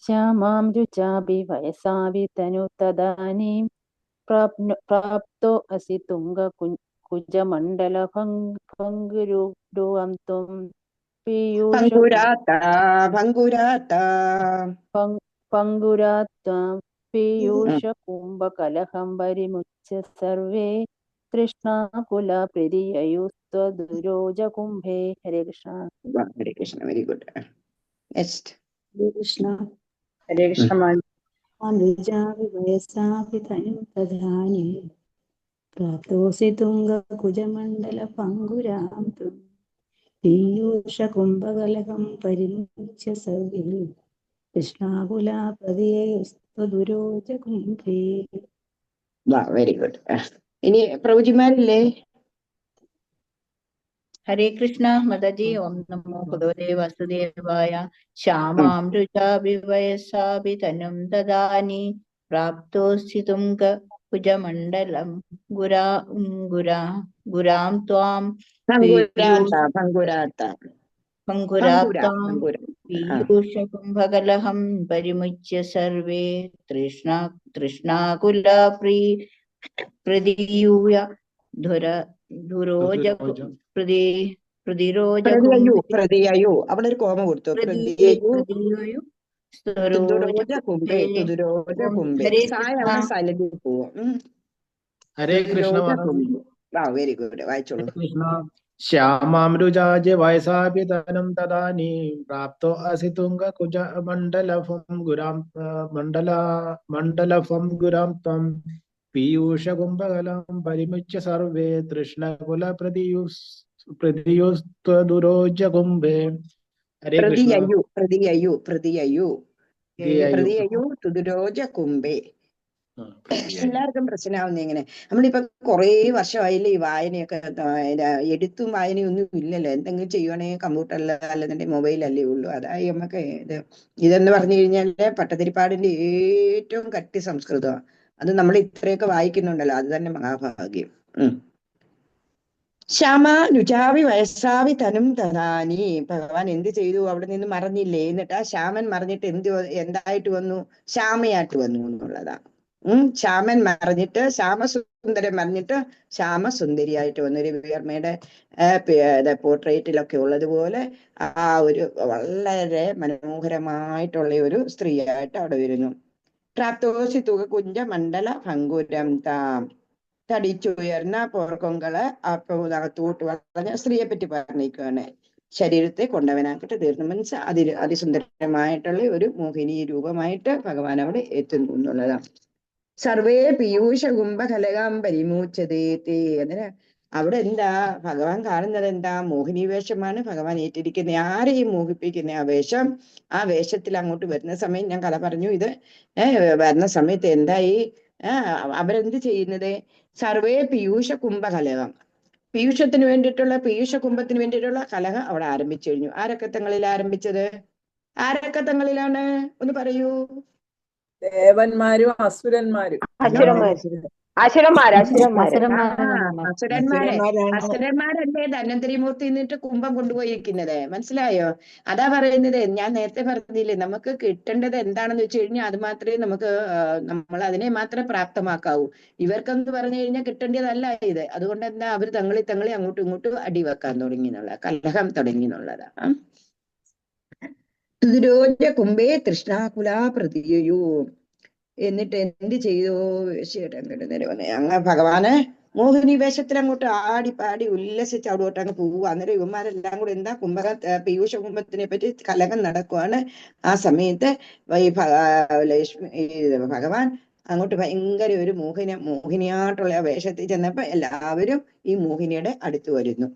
ശ്യാമാം രുചാഭിവയസാഭി തനു തദാനീം പ്രാപ്തോ അസി തുംഗകുജമണ്ഡല ഭംഗുരും ത്വം പങ്കുരാത്വാം പീയൂഷ കുംഭകലഹം പരിമുച്യ സർവേ തൃഷ്ണാകുല പ്രതിയയുസ്ത്വദുരോജ കുംഭേ. Hare Krishna. Hare Krishna. Very good. Next. Hare Krishna. Hare Krishna. പ്രാപ്തോസി തുംഗകുജമണ്ഡല പങ്കുരാം ത്വം പീയൂഷ കുംഭകലകം പരിമുച്യ സർവേ കൃഷ്ണാകുലാ പ്രതിയയുസ്ത്വദുരോജ കുംഭേ. Very good. ഇനി പ്രഭുജിമാരില്ലേ? ഹരേ കൃഷ്ണ മദജി. ഓം നമോ ഭഗവതേ വാസുദേവായ ശ്യാമാം രുചാഭിവയസാഭി തനും ദദാനി പ്രാപ്തോസ്തി തുംഗകുജമണ്ഡലം ഗുരാം ത്വാം ഭംഗുരാത്വാം പീയൂഷ കുംഭകലഹം പരിമുച്യ സർവേ തൃഷ്ണാകുല പ്രതിയൂയ പ്രതിയയു അവിടെ ഒരു കോമ കൊടുത്തു. സൈലന്റ് പോവും. ഹരേ കൃഷ്ണ. Very good. വായിച്ചോളൂ. ശ്യാമാം രുചാജ വയസാഭിതനം തദാനീ പ്രാപ്തോ അസി തുംഗകുജ മണ്ഡലഫം ഗുരാം ത്വം പീയൂഷ കുംഭകലം പരിമുച്യ സർവേ തൃഷ്ണകുല പ്രതിയുസ്ത്വദുരോജ കുംഭേ. ഹരേ കൃഷ്ണ. പ്രതിയയു തുതുരോജ കുംഭേ. എല്ലാവർക്കും പ്രശ്നമാവുന്ന എങ്ങനെ? നമ്മളിപ്പം കുറേ വർഷമായില്ലേ ഈ വായനയൊക്കെ. എഴുത്തും വായനയും ഒന്നും ഇല്ലല്ലോ. എന്തെങ്കിലും ചെയ്യുവാണെങ്കിൽ കമ്പ്യൂട്ടറിൽ അല്ലെന്നുണ്ടെങ്കിൽ മൊബൈലല്ലേ ഉള്ളൂ. അതായി നമുക്ക് ഇതെന്ന് പറഞ്ഞു കഴിഞ്ഞാല് പട്ടതിരിപ്പാടിന്റെ ഏറ്റവും കട്ടി സംസ്കൃതമാണ്. അത് നമ്മൾ ഇത്രയൊക്കെ വായിക്കുന്നുണ്ടല്ലോ, അത് തന്നെ മഹാഭാഗ്യം. ശ്യാമ രുചാവി വയസ്സാവി തനും തദാനി. ഭഗവാൻ എന്ത് ചെയ്തു? അവിടെ നിന്ന് മറഞ്ഞില്ലേ? എന്നിട്ട് ആ ശ്യാമൻ മറിഞ്ഞിട്ട് എന്തായിട്ട് വന്നു? ശ്യാമയായിട്ട് വന്നു എന്നുള്ളതാ. ശ്യാമൻ മറിഞ്ഞിട്ട് ശ്യാമസുന്ദരൻ മറിഞ്ഞിട്ട് ശ്യാമസുന്ദരിയായിട്ട് വന്നു. ഒരു വീർമയുടെ പോർട്രേറ്റിലൊക്കെ ഉള്ളതുപോലെ ആ ഒരു വളരെ മനോഹരമായിട്ടുള്ള ഒരു സ്ത്രീയായിട്ട് അവിടെ വരുന്നു. പ്രാപ്തോസി തുക കുഞ്ച മണ്ഡല ഭംഗുരം താം. തടിച്ചുയർന്ന പോർക്കൊങ്കള് അകത്തോട്ട് വളഞ്ഞ സ്ത്രീയെ പറ്റി പറഞ്ഞിരിക്കുകയാണ്. ശരീരത്തെ കൊണ്ടവനാക്കിട്ട് തീർന്നു. മീൻസ് അതിസുന്ദരമായിട്ടുള്ള ഒരു മോഹിനി രൂപമായിട്ട് ഭഗവാൻ അവിടെ എത്തുന്നു എന്നുള്ളതാണ്. സർവേ പീയൂഷ കുംഭകലകം പരിമൂച്ചതേത്തേ. അതിന് അവിടെ എന്താ ഭഗവാൻ കാണുന്നത്? എന്താ? മോഹിനി വേഷമാണ് ഭഗവാൻ ഏറ്റിരിക്കുന്നത്. ആരെയും മോഹിപ്പിക്കുന്ന ആ വേഷം. ആ വേഷത്തിൽ അങ്ങോട്ട് വരുന്ന സമയം ഞാൻ കഥ പറഞ്ഞു. ഇത് വരുന്ന സമയത്ത് എന്തായി? അവരെന്ത് ചെയ്യുന്നത്? സർവേ പീയൂഷ കുംഭകലകം, പീയൂഷത്തിന് വേണ്ടിയിട്ടുള്ള പീയൂഷ കുംഭത്തിന് വേണ്ടിയിട്ടുള്ള കലഹം അവിടെ ആരംഭിച്ചു കഴിഞ്ഞു. ആരൊക്കെ തങ്ങളിൽ ആരംഭിച്ചത്? ആരൊക്കെ തങ്ങളിലാണ്? ഒന്ന് പറയൂ. ദേവന്മാരും അസുരന്മാരും. അസുരന്മാര് അസുരന്മാരെ. അസുരന്മാരല്ലേ ധന്വന്തരിമൂർത്തി എന്നിട്ട് കുംഭം കൊണ്ടുപോയിരിക്കുന്നത്. മനസ്സിലായോ? അതാ പറയുന്നത്. ഞാൻ നേരത്തെ പറഞ്ഞില്ലേ, നമുക്ക് കിട്ടേണ്ടത് എന്താണെന്ന് വെച്ച് കഴിഞ്ഞാൽ അത് മാത്രമേ നമുക്ക് നമ്മൾ അതിനെ മാത്രമേ പ്രാപ്തമാക്കാവൂ. ഇവർക്കെന്ന് പറഞ്ഞു കഴിഞ്ഞാൽ കിട്ടേണ്ടതല്ല ഇത്. അതുകൊണ്ട് എന്താ അവർ തങ്ങളി അങ്ങോട്ടും ഇങ്ങോട്ടും അടിവെക്കാൻ തുടങ്ങി എന്നുള്ള, കലഹം തുടങ്ങി എന്നുള്ളതാ. തുതിരോജ കുംഭേ തൃഷ്ണാകുലാ പ്രതിയൂ. എന്നിട്ട് എന്ത് ചെയ്തു? അങ്ങ് ഭഗവാന് മോഹിനി വേഷത്തിൽ അങ്ങോട്ട് ആടി പാടി ഉല്ലസിച്ച് അവിടോട്ട് അങ്ങ് പോവുക. അന്നേരം ഇവന്മാരെല്ലാം കൂടെ എന്താ പീയൂഷ കുംഭത്തിനെ പറ്റി കലഹം നടക്കുവാണ്. ആ സമയത്ത് ഭഗവാൻ അങ്ങോട്ട് ഭയങ്കര ഒരു മോഹിനിയായിട്ടുള്ള വേഷത്തിൽ ചെന്നപ്പോ എല്ലാവരും ഈ മോഹിനിയുടെ അടുത്ത് വരുന്നു.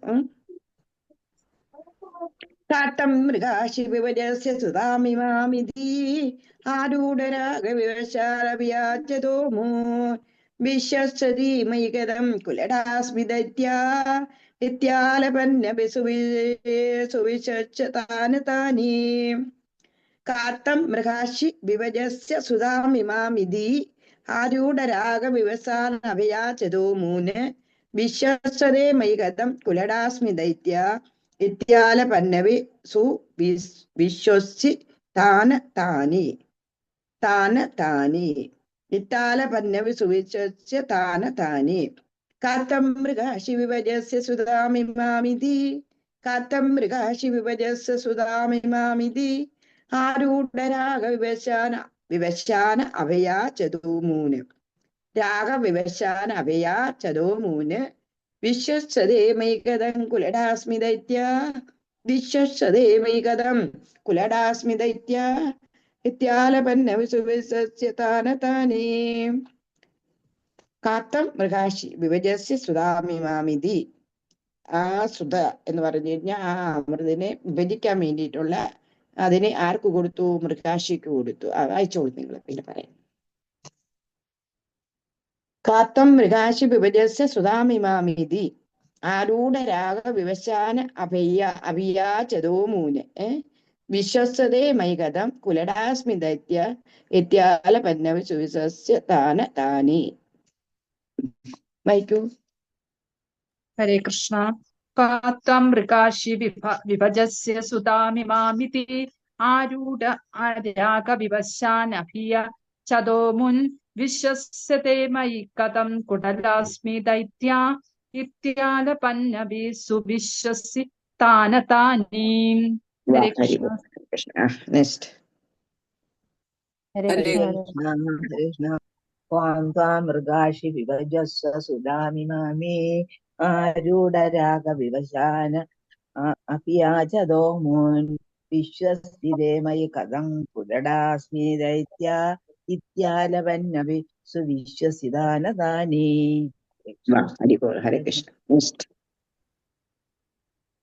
കാട്ടം മൃഗാശി വിവജസ്യ സുതാമിമാമിതി ആരൂഢരാഗവിവശാലവ്യാജതോമോ വിശ്വസതീമൈകതം കുലടാസ്മിദൈത്യാ ഇത്യാലപന്നഭിസുവിശച്ച് താനി. കാത്തം മൃഗാശി വിവജസ്യ സുതാമിമാമിതി ആരൂഢരാഗവിവസാനഭയാചതോമൂന് വിശ്വസതേ മൈകതം കുലടാസ്മിദൈത്യ ഇത്യാലപന്നവി വിശ്വസി താനി ഇത്താലപന്നവി സുവിശ്വസ്യ താനി. കാത്തം മൃഗാശി വിവജസ്യ സുതാമിമാമിതി കാത്തം മൃഗാശി വിവജസ്യ സുതാമിമാമിതി ആരൂഢരാഗ വിവശാന അഭയാ ചതോമൂന് രാഗവിവശാന അഭയാ ചതോമൂന് വിശ്വസതേമൈകതം കുലടാസ്മിദൈത്യ വിശ്വസതേമൈകതം കുലടാസ്മിദൈത്യ ഇത്യാലപന്നവിസുവിശ്വസ്യ താനി. കാത്തം മൃഗാശി വിഭജസ്യ സുതാമിമാമിതി. ആ സുധ എന്ന് പറഞ്ഞു കഴിഞ്ഞാൽ ആ അമൃതിനെ വിഭജിക്കാൻ വേണ്ടിയിട്ടുള്ള അതിനെ ആർക്ക് കൊടുത്തു? മൃഗാശിക്ക് കൊടുത്തു. വായിച്ചോളൂ നിങ്ങൾ, പിന്നെ പറയാം. കാത്തം മൃഗാശി വിഭജസ്യ സുതാമിമാമിതി ആരൂഢരാഗ വിവശാന അഭിയാചതോമൂന് വിശ്വസതേ മൈകതം കുലടാസ്മിദൈത്യ ഇത്യാലപന്നവി സുവിശ്വസ്യ താനി. വായിക്കൂ. ഹരേ കൃഷ്ണ. കാത്തം മൃഗാശി വിഭജസ്യ സുതാമിമാമിതി ആരൂഢ രാഗവിവശാനഭിയ ചതോമുൻ വിശ്വസ്യതേ മയി കഥം കുടലാസ്മി ദൈത്യ ഇത്യാലപന്നവി സുവിശ്വസി താനി. ഹരേ കൃഷ്ണ. മൃഗാശി വിഭജസ്യ സുതാമിമാമി ആരൂഢരാഗ വിവശാന അഭിയാചതോമുൻ വിശ്വസ്തിതേ മയി കഥം കുലടാസ്മി ദൈത്യ ഇത്യാലപന്നവി സുവിശ്വസിതാനി. ഹരേ കൃഷ്ണ.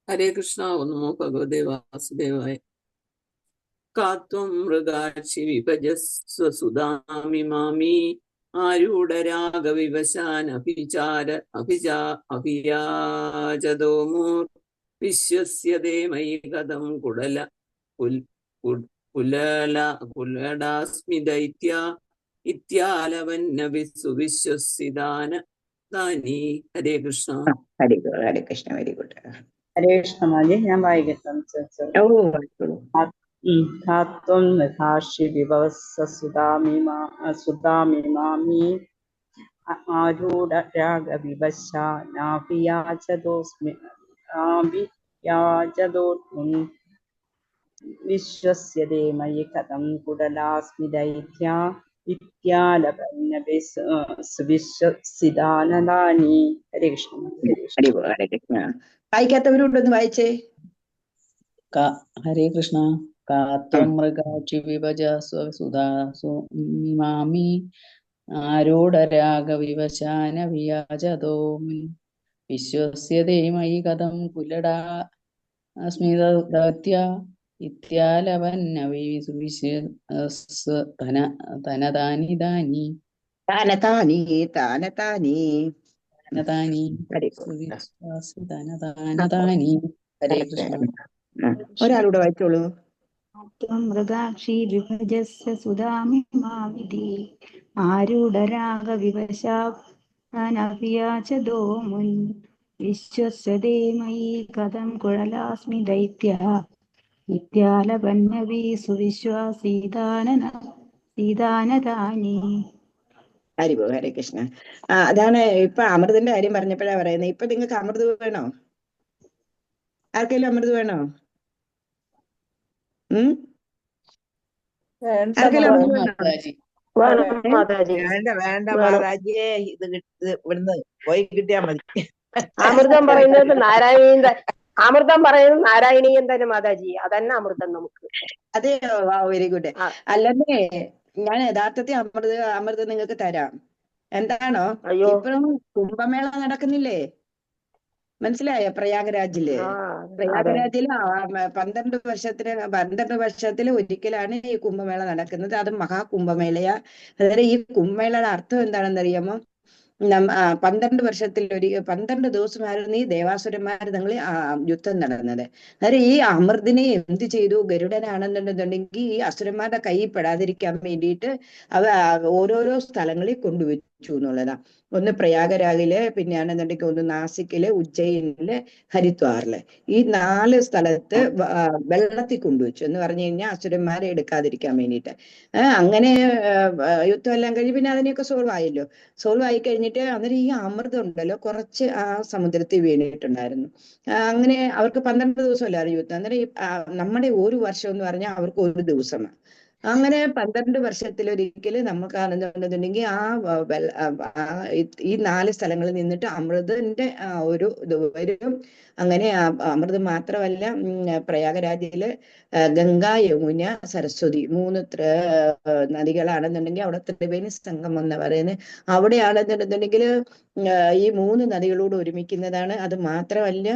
ഹരേ കൃഷ്ണ. നമോ ഭഗവതേ വാസുദേവായ. കാത്വം മൃഗാശി വിഭജസ്വ സുതാമിമാമി ആരൂഢരാഗവിവശാനഭിയാചതോമൂർ വിശ്വസ്യതേ മയി കഥം കുലടാസ്മി ദൈത്യ ഇത്യാലപന്നവി സുവിശ്വസിതാനി. ഹരേ കൃഷ്ണ. ഹരേ കൃഷ്ണ. Very good. ഹരേ കൃഷ്ണ. മതി ഞാൻ വായിക്കട്ടെ. ധാത്വം മൃഗാശി വിഭവസ്യ സുതാമിമാമി ആരൂഢരാഗവിവശാനാഭിയാചതോസ്മി വിശ്വസ്യതേ മയി കഥം കുടലാസ്മി ദൈത്യ ഇത്യാലപന്നവി സുവിശ്വസിതാനി. ഹരേ കൃഷ്ണ. ഹരേ കൃഷ്ണ. വായിക്കാത്തവരുണ്ടൊന്ന് വായിച്ചേ. ഹരേ കൃഷ്ണ. കാത്വം മൃഗാക്ഷി വിഭജസ്വ സുതാമിമാമി ആരൂഢരാഗവിവശാനഭിയാചതോമുൻ വിശ്വസ്യതേ മയി കഥം കുലടാസ്മി ദൈത്യ ഇത്യാലപന്നവി സുവിശ്വസ്യ താനി. താനതാനി താനതാനി. ധനധാനി ഹരേ കൃഷ്ണ. സുവിശ്വാസി ധനധാനധാനി. ഹരേ കൃഷ്ണ. ഒരാളൂടെ വായിച്ചോളൂ. ത്വം മൃഗാക്ഷി വിഭജസ്യ സുധാമിമാവിധി ആരൂഢരാഗവിവശാനഭിയാചതോ മുൻ വിശ്വസ്യതേ മയി കഥം കുഴലാസ്മി ദൈത്യ ഇത്യാലപന്നവി സുവിശ്വാസീതാനതാനി. ഹരിബോ ഹരേ കൃഷ്ണ. അതാണ് ഇപ്പൊ അമൃതിന്റെ കാര്യം പറഞ്ഞപ്പോഴാ പറയുന്നത്. ഇപ്പൊ നിങ്ങൾക്ക് അമൃത് വേണോ? ആർക്കെങ്കിലും അമൃത് വേണോ? ആർക്കെങ്കിലും അമൃത് വേണോ? വേണ്ട വേണ്ട മഹാരാജേ, ഇത് ഇവിടുന്ന് പോയി കിട്ടിയാ മതി. അമൃതം പറയുന്നത് നാരായണീയം തന്നെ മാതാജി. അതന്നെ അമൃതം നമുക്ക്. അതെ, വെരി ഗുഡ്. അല്ലെന്നേ ഞാൻ യഥാർത്ഥത്തിൽ അമൃത് നിങ്ങൾക്ക് തരാം. എന്താണോ, ഇപ്പഴും കുംഭമേള നടക്കുന്നില്ലേ? മനസ്സിലായോ? പ്രയാഗരാജില് 12 വർഷത്തില് ഒരിക്കലാണ് ഈ കുംഭമേള നടക്കുന്നത്. അത് മഹാകുംഭമേളയാ. അതായത് ഈ കുംഭമേളയുടെ അർത്ഥം എന്താണെന്നറിയാമോ? 12 ദിവസമായിരുന്നു ഈ ദേവാസുരന്മാർ തങ്ങളിൽ യുദ്ധം നടന്നത്. അതായത് ഈ അമൃതിനെ എന്ത് ചെയ്തു? ഗരുഡനാണെന്നുണ്ടെന്നുണ്ടെങ്കിൽ ഈ അസുരന്മാരുടെ കൈ പെടാതിരിക്കാൻ വേണ്ടിയിട്ട് ഓരോരോ സ്ഥലങ്ങളിൽ കൊണ്ടുവച്ചു എന്നുള്ളതാ. ഒന്ന് പ്രയാഗരാജില്, പിന്നെയാണെന്നുണ്ടെങ്കിൽ ഒന്ന് നാസിക്കില്, ഉജ്ജയിനില്, ഹരിദ്വാറില്. ഈ 4 സ്ഥലത്ത് വെള്ളത്തിൽ കൊണ്ടുവച്ചു എന്ന് പറഞ്ഞു കഴിഞ്ഞാൽ അസുരന്മാരെ എടുക്കാതിരിക്കാൻ വേണ്ടിയിട്ട്. അങ്ങനെ യുദ്ധമെല്ലാം കഴിഞ്ഞ് പിന്നെ അതിനെയൊക്കെ സോൾവ് ആയല്ലോ. സോൾവ് ആയി കഴിഞ്ഞിട്ട് അന്നേരം ഈ അമൃതം ഉണ്ടല്ലോ കുറച്ച് ആ സമുദ്രത്തിൽ വീണിട്ടുണ്ടായിരുന്നു. അങ്ങനെ അവർക്ക് 12 ദിവസമല്ലായിരുന്നു യുദ്ധം. അന്നേരം നമ്മുടെ ഒരു വർഷം എന്ന് പറഞ്ഞാൽ അവർക്ക് ഒരു ദിവസമാണ്. അങ്ങനെ 12 വർഷത്തിലൊരിക്കൽ നമുക്കാണെന്നുണ്ടെന്നുണ്ടെങ്കിൽ ഈ 4 സ്ഥലങ്ങളിൽ നിന്നിട്ട് അമൃതന്റെ ഒരു ഇത് വരും. അങ്ങനെ അമൃത് മാത്രമല്ല, പ്രയാഗരാജില് ഗംഗ, യമുന, സരസ്വതി 3 നദികളാണെന്നുണ്ടെങ്കിൽ അവിടെ ത്രിവേണി സംഗമം എന്ന് പറയുന്നത്. അവിടെയാണെന്നുണ്ടെന്നുണ്ടെങ്കിൽ ഈ 3 നദികളോട് ഒരുമിക്കുന്നതാണ്. അത് മാത്രമല്ല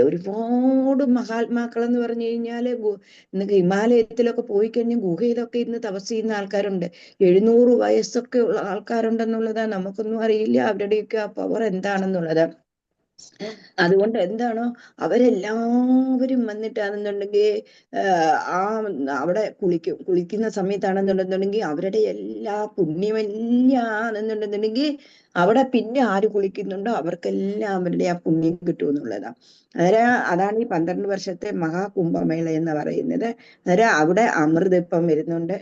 ഒരുപാട് മഹാത്മാക്കൾ എന്ന് പറഞ്ഞു കഴിഞ്ഞാല് നിങ്ങൾക്ക് ഹിമാലയത്തിലൊക്കെ പോയി കഴിഞ്ഞാൽ ഗുഹയിലൊക്കെ ഇന്ന് തപസ് ചെയ്യുന്ന ആൾക്കാരുണ്ട്. 700 വയസ്സൊക്കെ ഉള്ള ആൾക്കാരുണ്ടെന്നുള്ളതാ. നമുക്കൊന്നും അറിയില്ല അവരുടെയൊക്കെ ആ പവർ എന്താണെന്നുള്ളത്. അതുകൊണ്ട് എന്താണോ അവരെല്ലാവരും വന്നിട്ടാണെന്നുണ്ടെങ്കിൽ അവിടെ കുളിക്കുന്ന സമയത്താണെന്നുണ്ടെന്നുണ്ടെങ്കിൽ അവരുടെ എല്ലാ പുണ്യമെല്ലാണെന്നുണ്ടെന്നുണ്ടെങ്കിൽ അവിടെ പിന്നെ ആര് കുളിക്കുന്നുണ്ടോ അവർക്കെല്ലാം അവരുടെ ആ പുണ്യം കിട്ടും എന്നുള്ളതാണ്. അതാണ് ഈ 12 വർഷത്തെ മഹാകുംഭമേള എന്ന് പറയുന്നത്. അവിടെ അമൃത് ഇപ്പം വരുന്നുണ്ട്.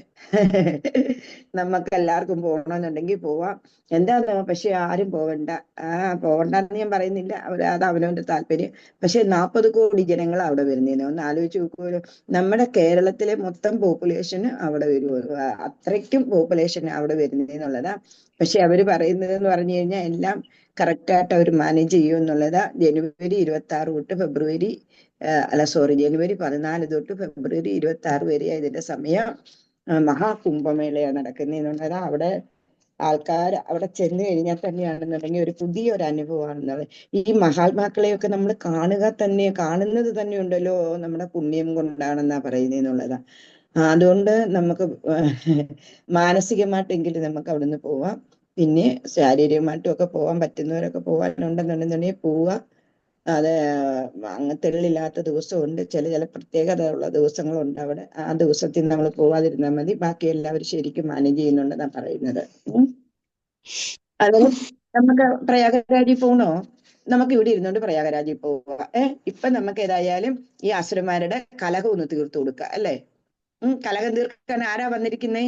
നമുക്ക് എല്ലാവർക്കും പോകണമെന്നുണ്ടെങ്കിൽ പോവാം. എന്താന്ന് പക്ഷെ ആരും പോവണ്ട. പോവണ്ടെന്ന് ഞാൻ പറയുന്നില്ല, അത് അവനവന്റെ താല്പര്യം. പക്ഷെ 40 കോടി ജനങ്ങൾ അവിടെ വരുന്നതിന് ഒന്ന് ആലോചിച്ച് നോക്കുമല്ലോ. നമ്മുടെ കേരളത്തിലെ മൊത്തം പോപ്പുലേഷൻ അവിടെ വരുമോ? അത്രയ്ക്കും പോപ്പുലേഷൻ അവിടെ വരുന്നതെന്നുള്ളതാ. പക്ഷെ അവര് പറയുന്നത് എന്ന് പറഞ്ഞു കഴിഞ്ഞാൽ എല്ലാം കറക്റ്റായിട്ട് അവർ മാനേജ് ചെയ്യും എന്നുള്ളതാ. ജനുവരി 14 തൊട്ട് ജനുവരി 14 തൊട്ട് ഫെബ്രുവരി 26 വരെ ഇതിന്റെ സമയം മഹാകുംഭമേളയാണ് നടക്കുന്നതെന്നുള്ളതാ. അവിടെ ആൾക്കാർ അവിടെ ചെന്ന് കഴിഞ്ഞാൽ തന്നെയാണെന്നുണ്ടെങ്കിൽ ഒരു പുതിയൊരു അനുഭവമാണെന്നുള്ളത്. ഈ മഹാത്മാക്കളെയൊക്കെ നമ്മൾ കാണുന്നത് തന്നെ ഉണ്ടല്ലോ നമ്മുടെ പുണ്യം കൊണ്ടാണെന്നാ പറയുന്നതെന്നുള്ളതാ. അതുകൊണ്ട് നമുക്ക് മാനസികമായിട്ടെങ്കിലും നമുക്ക് അവിടുന്ന് പോവാം. പിന്നെ ശാരീരികമായിട്ടും ഒക്കെ പോവാൻ പറ്റുന്നവരൊക്കെ പോവാനുണ്ടെന്നുണ്ടെന്നുണ്ടെങ്കിൽ പോവാ. അത് അങ്ങ് തെളില്ലാത്ത ദിവസമുണ്ട്, ചില പ്രത്യേകത ഉള്ള ദിവസങ്ങളുണ്ട് അവിടെ. ആ ദിവസത്തിൽ നമ്മൾ പോവാതിരുന്നാൽ മതി. ബാക്കി എല്ലാവരും ശരിക്കും മാനേജ് ചെയ്യുന്നുണ്ടെന്നാണ് പറയുന്നത്. അതിന് നമുക്ക് പ്രയാഗരാജിൽ പോകണോ? നമുക്ക് ഇവിടെ ഇരുന്നുകൊണ്ട് പ്രയാഗരാജിൽ പോവുക. ഇപ്പൊ നമുക്ക് ഏതായാലും ഈ അസുരന്മാരുടെ കലഹം ഒന്ന് തീർത്തു കൊടുക്കുക അല്ലേ? കലഹം തീർക്കാൻ ആരാ വന്നിരിക്കുന്നേ?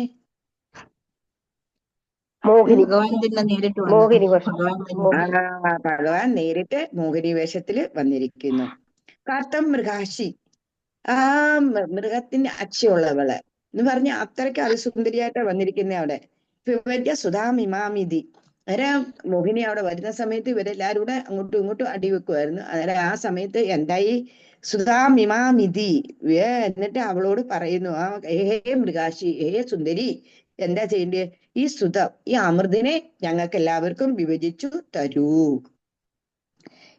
ഭഗവാൻ നേരിട്ട് മോഹിനി വേഷത്തില് വന്നിരിക്കുന്നു. കാത്തം മൃഗാശി, ആ മൃഗത്തിന്റെ അച്ഛയുള്ളവള് എന്ന് പറഞ്ഞ അത്രയ്ക്ക് അതിസുന്ദരിയായിട്ടാ വന്നിരിക്കുന്ന അവിടെ. സുധാമിമാമിതി. അന്നേരം മോഹിനി അവിടെ വരുന്ന സമയത്ത് ഇവരെല്ലാരും കൂടെ അങ്ങോട്ടും ഇങ്ങോട്ടും അടിവെക്കുമായിരുന്നു. അന്നേരം ആ സമയത്ത് എന്തായി? സുധാമിമാമിതി. എന്നിട്ട് അവളോട് പറയുന്നു, ഹേ മൃഗാശി, ഹേ സുന്ദരി, എന്താ ചെയ്യേണ്ടേ? ഈ സുധ, ഈ അമൃതിനെ ഞങ്ങൾക്ക് എല്ലാവർക്കും വിഭജിച്ചു തരൂ.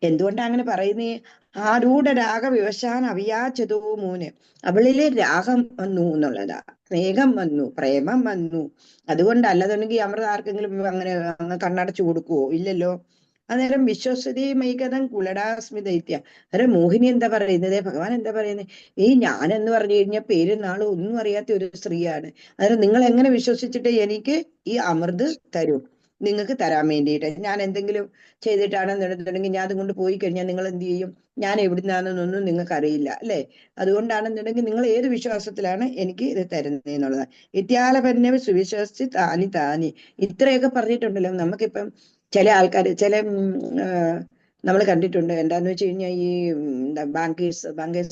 എന്തുകൊണ്ടാ അങ്ങനെ പറയുന്നേ? ആരൂഢ രാഗവിവശാൻ അവിയാചതോ മൂന്, അവളിലെ രാഗം വന്നു എന്നുള്ളതാ, സ്നേഹം വന്നു, പ്രേമം വന്നു. അതുകൊണ്ട് അല്ലതുണ്ടെങ്കിൽ അമൃത ആർക്കെങ്കിലും അങ്ങനെ അങ്ങ് കണ്ണടച്ചു കൊടുക്കുവോ? ഇല്ലല്ലോ. അന്നേരം വിശ്വസതീ മൈകഥം കുലടാസ്മി ദൈത്യ. അന്നേരം മോഹിനി എന്താ പറയുന്നത്? ഭഗവാൻ എന്താ പറയുന്നത്? ഈ ഞാനെന്ന് പറഞ്ഞു കഴിഞ്ഞാൽ പേരും നാളും ഒന്നും അറിയാത്ത ഒരു സ്ത്രീയാണ്. അന്നേരം നിങ്ങൾ എങ്ങനെ വിശ്വസിച്ചിട്ട് എനിക്ക് ഈ അമൃത് തരും? നിങ്ങൾക്ക് തരാൻ വേണ്ടിയിട്ട് ഞാൻ എന്തെങ്കിലും ചെയ്തിട്ടാണെന്നുണ്ടെങ്കിൽ ഞാൻ അതുകൊണ്ട് പോയി കഴിഞ്ഞാൽ നിങ്ങൾ എന്ത് ചെയ്യും? ഞാൻ എവിടുന്നാണെന്നൊന്നും നിങ്ങൾക്ക് അറിയില്ല അല്ലെ? അതുകൊണ്ടാണെന്നുണ്ടെങ്കിൽ നിങ്ങൾ ഏത് വിശ്വാസത്തിലാണ് എനിക്ക് ഇത് തരുന്നത് എന്നുള്ളതാണ്. വിദ്യാലപന്യ സുവിശ്വസിച്ച് താനി താനി, ഇത്രയൊക്കെ പറഞ്ഞിട്ടുണ്ടല്ലോ. നമുക്കിപ്പം ചില ആൾക്കാർ നമ്മൾ കണ്ടിട്ടുണ്ട്. എന്താന്ന് വെച്ച് കഴിഞ്ഞാൽ ഈ ബാങ്കേഴ്സ്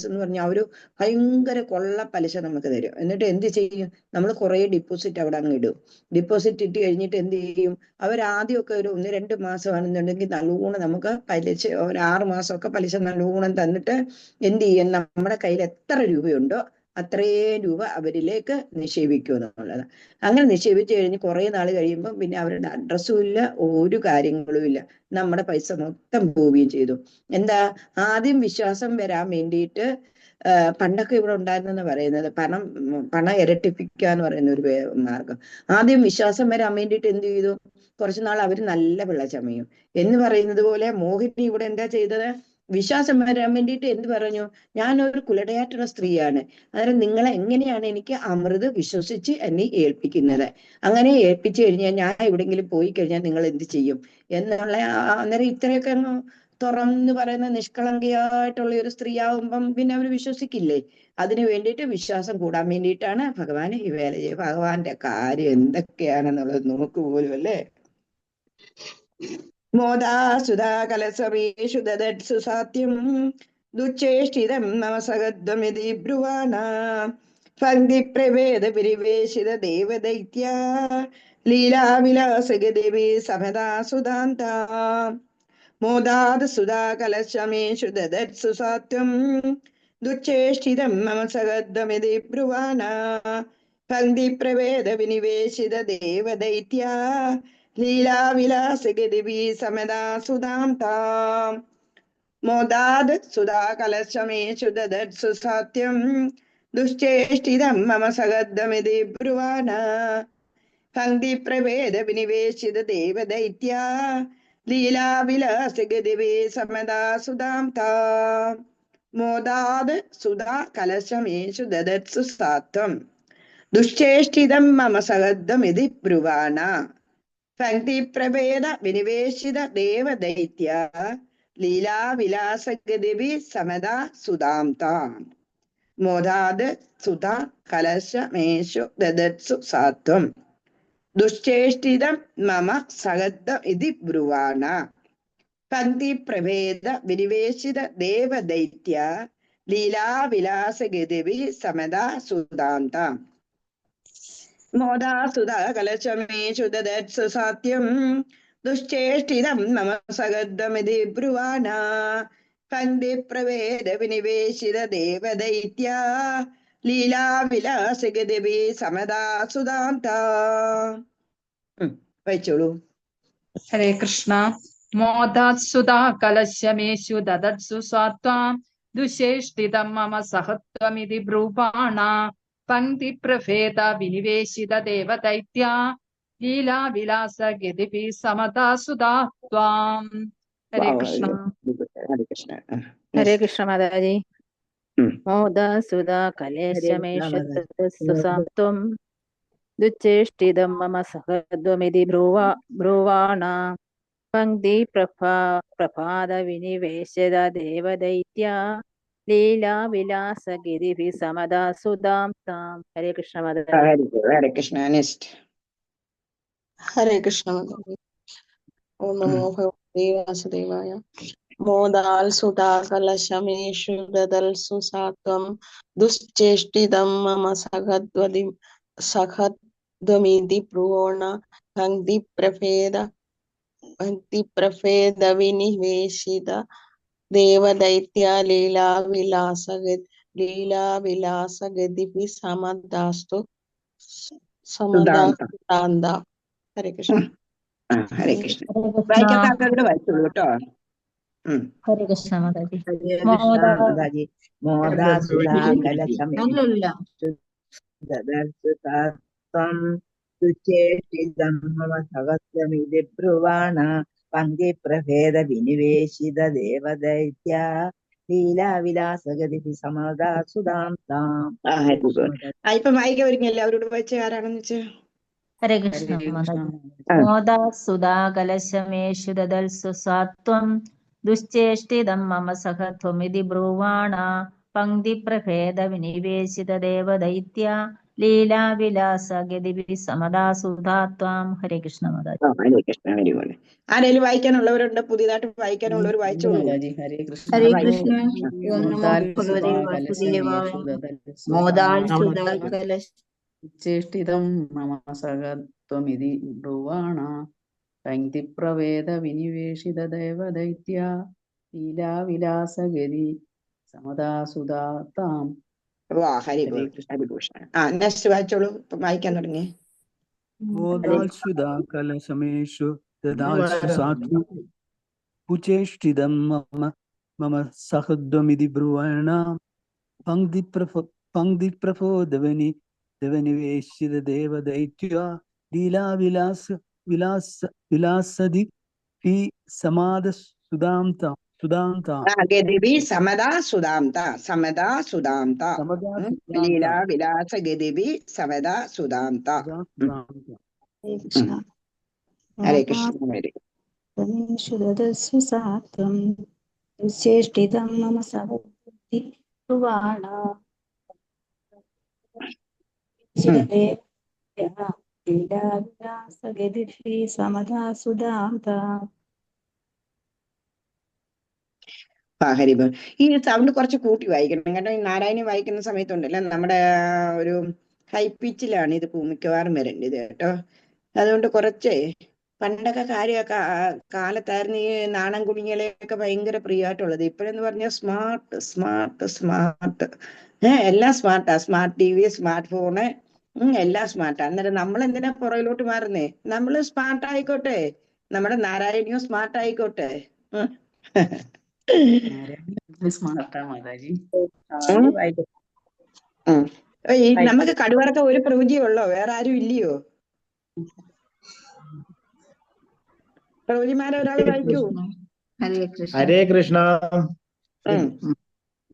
എന്ന് പറഞ്ഞാൽ അവര് ഭയങ്കര കൊള്ള പലിശ നമുക്ക് തരും. എന്നിട്ട് എന്ത് ചെയ്യും? നമ്മൾ കുറെ ഡിപ്പോസിറ്റ് അവിടെ അങ്ങ് ഇടും. ഡിപ്പോസിറ്റ് ഇട്ട് കഴിഞ്ഞിട്ട് എന്ത് ചെയ്യും? അവരാദ്യമൊക്കെ ഒരു 1-2 മാസമാണെന്നുണ്ടെങ്കിൽ നല്ലോണം നമുക്ക് പലിശ, ഒരു 6 മാസമൊക്കെ പലിശ നല്ലോണം തന്നിട്ട് എന്ത് ചെയ്യും? നമ്മുടെ കയ്യിൽ എത്ര രൂപയുണ്ടോ അത്രയും രൂപ അവരിലേക്ക് നിക്ഷേപിക്കും എന്നുള്ളത്. അങ്ങനെ നിക്ഷേപിച്ചു കഴിഞ്ഞ് കുറെ നാൾ കഴിയുമ്പോൾ പിന്നെ അവരുടെ അഡ്രസ്സും ഇല്ല, ഒരു കാര്യങ്ങളും ഇല്ല. നമ്മുടെ പൈസ മൊത്തം പോവുകയും ചെയ്തു. എന്താ? ആദ്യം വിശ്വാസം വരാൻ വേണ്ടിയിട്ട് പണ്ടൊക്കെ ഇവിടെ ഉണ്ടായിരുന്നെന്ന് പറയുന്നത് പണം ഇരട്ടിപ്പിക്കുക എന്ന് പറയുന്ന ഒരു മാർഗം. ആദ്യം വിശ്വാസം വരാൻ വേണ്ടിയിട്ട് എന്ത് ചെയ്തു? കുറച്ചു നാൾ അവർ നല്ല പിള്ളച്ചമയും എന്ന് പറയുന്നത് പോലെ മോഹിനി ഇവിടെ എന്താ ചെയ്തത്? വിശ്വാസം വരാൻ വേണ്ടിയിട്ട് എന്ത് പറഞ്ഞു? ഞാനൊരു കുലടയായിട്ടുള്ള സ്ത്രീയാണ്, അന്നേരം നിങ്ങളെ എങ്ങനെയാണ് എനിക്ക് അമൃത് വിശ്വസിച്ച് എന്നെ ഏൽപ്പിക്കുന്നത്? അങ്ങനെ ഏൽപ്പിച്ചു കഴിഞ്ഞാൽ ഞാൻ എവിടെയെങ്കിലും പോയി കഴിഞ്ഞാൽ നിങ്ങൾ എന്ത് ചെയ്യും എന്നുള്ള അന്നേരം ഇത്രയൊക്കെ അങ്ങ് തുറന്ന് പറയുന്ന നിഷ്കളങ്കയായിട്ടുള്ള ഒരു സ്ത്രീ ആവുമ്പം പിന്നെ അവർ വിശ്വസിക്കില്ലേ? അതിനു വേണ്ടിയിട്ട് വിശ്വാസം കൂടാൻ വേണ്ടിയിട്ടാണ് ഭഗവാൻ ഈ വേല ചെയ്യുക. ഭഗവാന്റെ കാര്യം എന്തൊക്കെയാണെന്നുള്ളത് നോക്കുപോലും അല്ലേ. മോദാസുധാ കലസമേഷു ദദത്സു സാത്യം ദുച്ഛേഷ്ടിതം നമസഗദ്വമിതി ബ്രുവാണ ഫങ്തി പ്രവേദ പരിവേശിത ദേവദൈത്യ ലീലാവിലാസഗദേവി സമദാ സുധാന്ത. മോദാത് സുധാ കലശമേഷു ദദത്സു സാത്വം ദുച്ഛേഷ്ടിതം നമസഗദ്വമിതി ബ്രുവാണ ഫങ്തി പ്രവേദ വിനിവേശിത ദേവദൈത്യ ലീലാവിലാസഗദേവി സമദാ സുധാന്ത. മോദാത് സുധാ കലശമേഷു ദദത്സു സാത്യം ദുശ്ചേഷ്ടിതം മമ സഗദ്വമിതി ബ്രുവാണ ഫങ്തി പ്രവേദ വിനിവേശിത ദേവദൈത്യ ലീലാവിലാസഗദേവി സമദാ സുധാന്ത. മോദാത് സുധാ കലശമേഷു ദദത്സു സാത്വം ദുശ്ചേഷ്ടിതം മമ സഗദ്വമിതി ബ്രുവാണ ഫങ്തി പ്രവേദ വിനിവേശിത ദേവദൈത്യ ലീലാവിലാസഗദേവി സമദാ സുധാന്ത. മോദാത് സുധാ കലശമേഷു ദദത്സു സാത്വം ദുശ്ചേഷ്ടിതം മമ സഗദ്വം ഇതി ബ്രുവാണ ഫങ്തി പ്രവേദ വിനിവേശിത ദേവദൈത്യ ലീലാവിലാസഗദേവി സമദാ സുധാന്ത. മോദാസുധാ കലശമേഷു ദദത്സു സാത്യം ദുശ്ചേഷ്ടിതം മമ സഗദ്വമിതി ബ്രുവാണ ഫങ്തി പ്രവേദ വിനിവേശിത ദേവദൈത്യ ലീലാവിലാസഗദേവി സമദാ സുധാന്ത. വായിച്ചോളൂ. ഹരേ കൃഷ്ണ. മോദാത്സുധാ കലശമേഷു ദദത്സു സാത്വാം ദുശ്ചേഷ്ടിതം മമ സഹത്വമിതി ബ്രൂപാണ പങ്ക്തി പ്രഭേദ വിനിവേശിത ദേവദൈത്യ ലീലാവിലാസഗതിഭി സമദാ സുധാ ത്വാം. ഹരേ കൃഷ്ണ. ഹരേ കൃഷ്ണ മാതാജി. മോദാസുധാ കലേശമേഷു ദദത്സു സാത്വം ദുശ്ചേഷ്ടിതം മമ സഹദ്വമിതി ബ്രുവാണ പങ്ക്തി പ്രഭാത വിനിവേശിത ദേവദൈത്യ ലീലാവിലാസഗിരിഭി സമദാ സുധാം താം. ഹരേ കൃഷ്ണ മാതാജി. ഹരേ കൃഷ്ണ. നെക്സ്റ്റ്. ഹരേ കൃഷ്ണ മാതാജി. ഓം നമോ ഭഗവതേ വാസുദേവായ. മോദാൽ സുധാ കലശമേഷു ദദത്സു സാത്വം ദുശ്ചേഷ്ടിതം മമ സഖദ്വമിതി ബ്രുവോണ ഭക്തി പ്രഭേദ വിനിവേശിത ദേവദൈത്യ ലീലാവിലാസഗതിഭി സമദാസ്തു സമദാന്ത. ഹരേ കൃഷ്ണ. ഹരേ കൃഷ്ണ. വായിക്കാത്തവരുടെ വായിച്ചോളൂ കേട്ടോ. ഹരേ കൃഷ്ണ മാതാജി. ഹരേ കൃഷ്ണ മോദ മാതാജി. മോദാസുധാ കലശമേഷു ദദർശുതാത്വം സുചേഷ്ടിതം മമ സഹസ്രമിതി ബ്രുവാണ പങ്ക്തി പ്രഭേദ വിനിവേശിത ദേവദൈത്യ ലീലാവിലാസഗതി സമദാസുധാം താം. ഇപ്പൊ വായിക്കാൻ ഒരുങ്ങല്ലേ? അവരോട് വായിച്ച ആരാണെന്ന് വെച്ചാ ഹരേ കൃഷ്ണ മാതാജി. മോദാ സുധാ കലശമേഷു ദദൽസു സാത്വം ദുശ്ചേഷ്ടിതം മമ സഹത്വമിതി ബ്രുവാണ പങ്ക്തി പ്രഭേദ വിനിവേശിത ദേവദൈത്യ ലീലാവിലാസ ഗതിഭി സമദാസുധാത്വാം. ഹരേ കൃഷ്ണ മാതാജി. ഹരേ കൃഷ്ണ. Very good. ആരെങ്കിലും വായിക്കാനുള്ളവരുണ്ട്? പുതിയതായിട്ട് വായിക്കാനുള്ളവർ വായിച്ചോളൂ. മാതാജി. ഹരേ കൃഷ്ണ. ഹരേ കൃഷ്ണ. ഓം നമോ മോദാൽ ഭഗവതേ സുധാ വാസുദേവായ. കലശമേഷു ദദൽസു മോദാൽ സാത്വം സുധാ കലശ ചേഷ്ടിതം മമ സഹത്വമിതി ബ്രുവാണ പങ്ക്തി പ്രവേദ വിനിവേശിത ദേവദൈത്യ ലീലാവിലാസഗതി സമദാസുധാതാം. വാ, ഹരി ഗുഡ്. ഹരി കൃഷ്ണ. നെക്സ്റ്റ് വായിച്ചോളൂ. ഇപ്പൊ വായിക്കാൻ തുടങ്ങി. മോദാൽസുധാ കലശമേഷു ദദാൽസു സാത്വം കുചേഷ്ടിതം മമ സഹദ്വമിതി ബ്രുവണ പങ്ക്തി പ്രഭോദവനി ദവനിവേശിത ദേവദൈത്യ ലീലാവിലാസതി ഹി സമാദ സുധാംത ഗതിഭി സമദാ സുധാംത. സമദാ സുധാംത. ലീലാ വിലാസ ഗതിഭി സമദാ സുധാംത. ഹരേ കൃഷ്ണ. വെരി ചേഷ്ടിതം മമ സഹോദരി ബ്രുവാണ ലീലാവിലാസഗതിഭി സമദാസുധാംത. ഹരിബ. ഈ സൗണ്ട് കുറച്ച് കൂട്ടി വായിക്കണം കേട്ടോ. ഈ നാരായണി വായിക്കുന്ന സമയത്തുണ്ടല്ലോ നമ്മുടെ ഒരു ഹൈ പിച്ചിലാണ് ഇത് മിക്കവാറും വരേണ്ടത് കേട്ടോ. അതുകൊണ്ട് കുറച്ചേ പണ്ടൊക്കെ കാലത്തായിരുന്നു ഈ നാണം കുടുങ്ങികളെയൊക്കെ ഭയങ്കര പ്രിയമായിട്ടുള്ളത്. ഇപ്പോഴെന്ന് പറഞ്ഞാൽ സ്മാർട്ട് സ്മാർട്ട് സ്മാർട്ട് എല്ലാം സ്മാർട്ടാ. Smart T V, smart phone, എല്ലാം സ്മാർട്ടാ. അന്നേരം നമ്മൾ എന്തിനാ പുറകിലോട്ട് മാറുന്നേ? നമ്മള് സ്മാർട്ട് ആയിക്കോട്ടെ, നമ്മുടെ നാരായണിയും സ്മാർട്ട് ആയിക്കോട്ടെ. നമുക്ക് കടുവറക്ക ഒരു പ്രഭുജിയുള്ളോ? വേറെ ആരും ഇല്ലയോ? പ്രഭുജിമാരെ ഒരാൾ വായിക്കൂ. ഹരേ കൃഷ്ണ.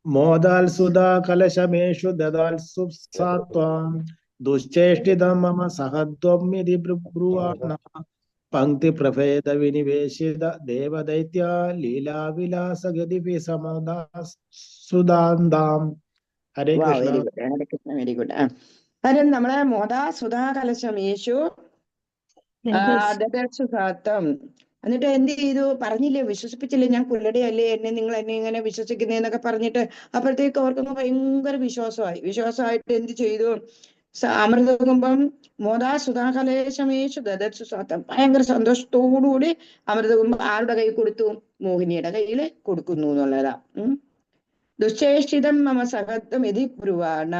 മോദാൽ സുധാ കലശമേഷു ദദാൽസു സാത്വം ദുശ്ചേഷ്ടിതം മമ സഹദ്വമിതി ബ്രുവാണ പങ്ക്തി പ്രഭേദ വിനിവേശിത ദേവദൈത്യ ലീലാവിലാസഗതിഭി സമദാസുധാന്താം. ഹരേ കൃഷ്ണ. ഹരേ കൃഷ്ണ. Very good. കാര്യം നമ്മളെ മോദാ സുധാ കലശമേഷു ദദർശു സാത്വം. എന്നിട്ട് എന്ത് ചെയ്തു? പറഞ്ഞില്ലേ, വിശ്വസിപ്പിച്ചില്ലേ? ഞാൻ പുല്ലടിയല്ലേ, നിങ്ങൾ എന്നെ ഇങ്ങനെ വിശ്വസിക്കുന്നേന്നൊക്കെ പറഞ്ഞിട്ട്. അപ്പോഴത്തേക്ക് അവർക്കൊന്ന് ഭയങ്കര വിശ്വാസമായിട്ട് എന്ത് ചെയ്തു? അമൃതകുംഭം മോദാ സുധാകലേശമേഷു ദദർശു സാത്വം. ഭയങ്കര സന്തോഷത്തോടുകൂടി അമൃതകുംഭം ആരുടെ കൈ കൊടുത്തു? മോഹിനിയുടെ കയ്യിൽ കൊടുക്കുന്നു എന്നുള്ളതാ. ദുശ്ചേഷ്ടിതം മമ സഹത്വം ഇതി ബ്രുവാണ.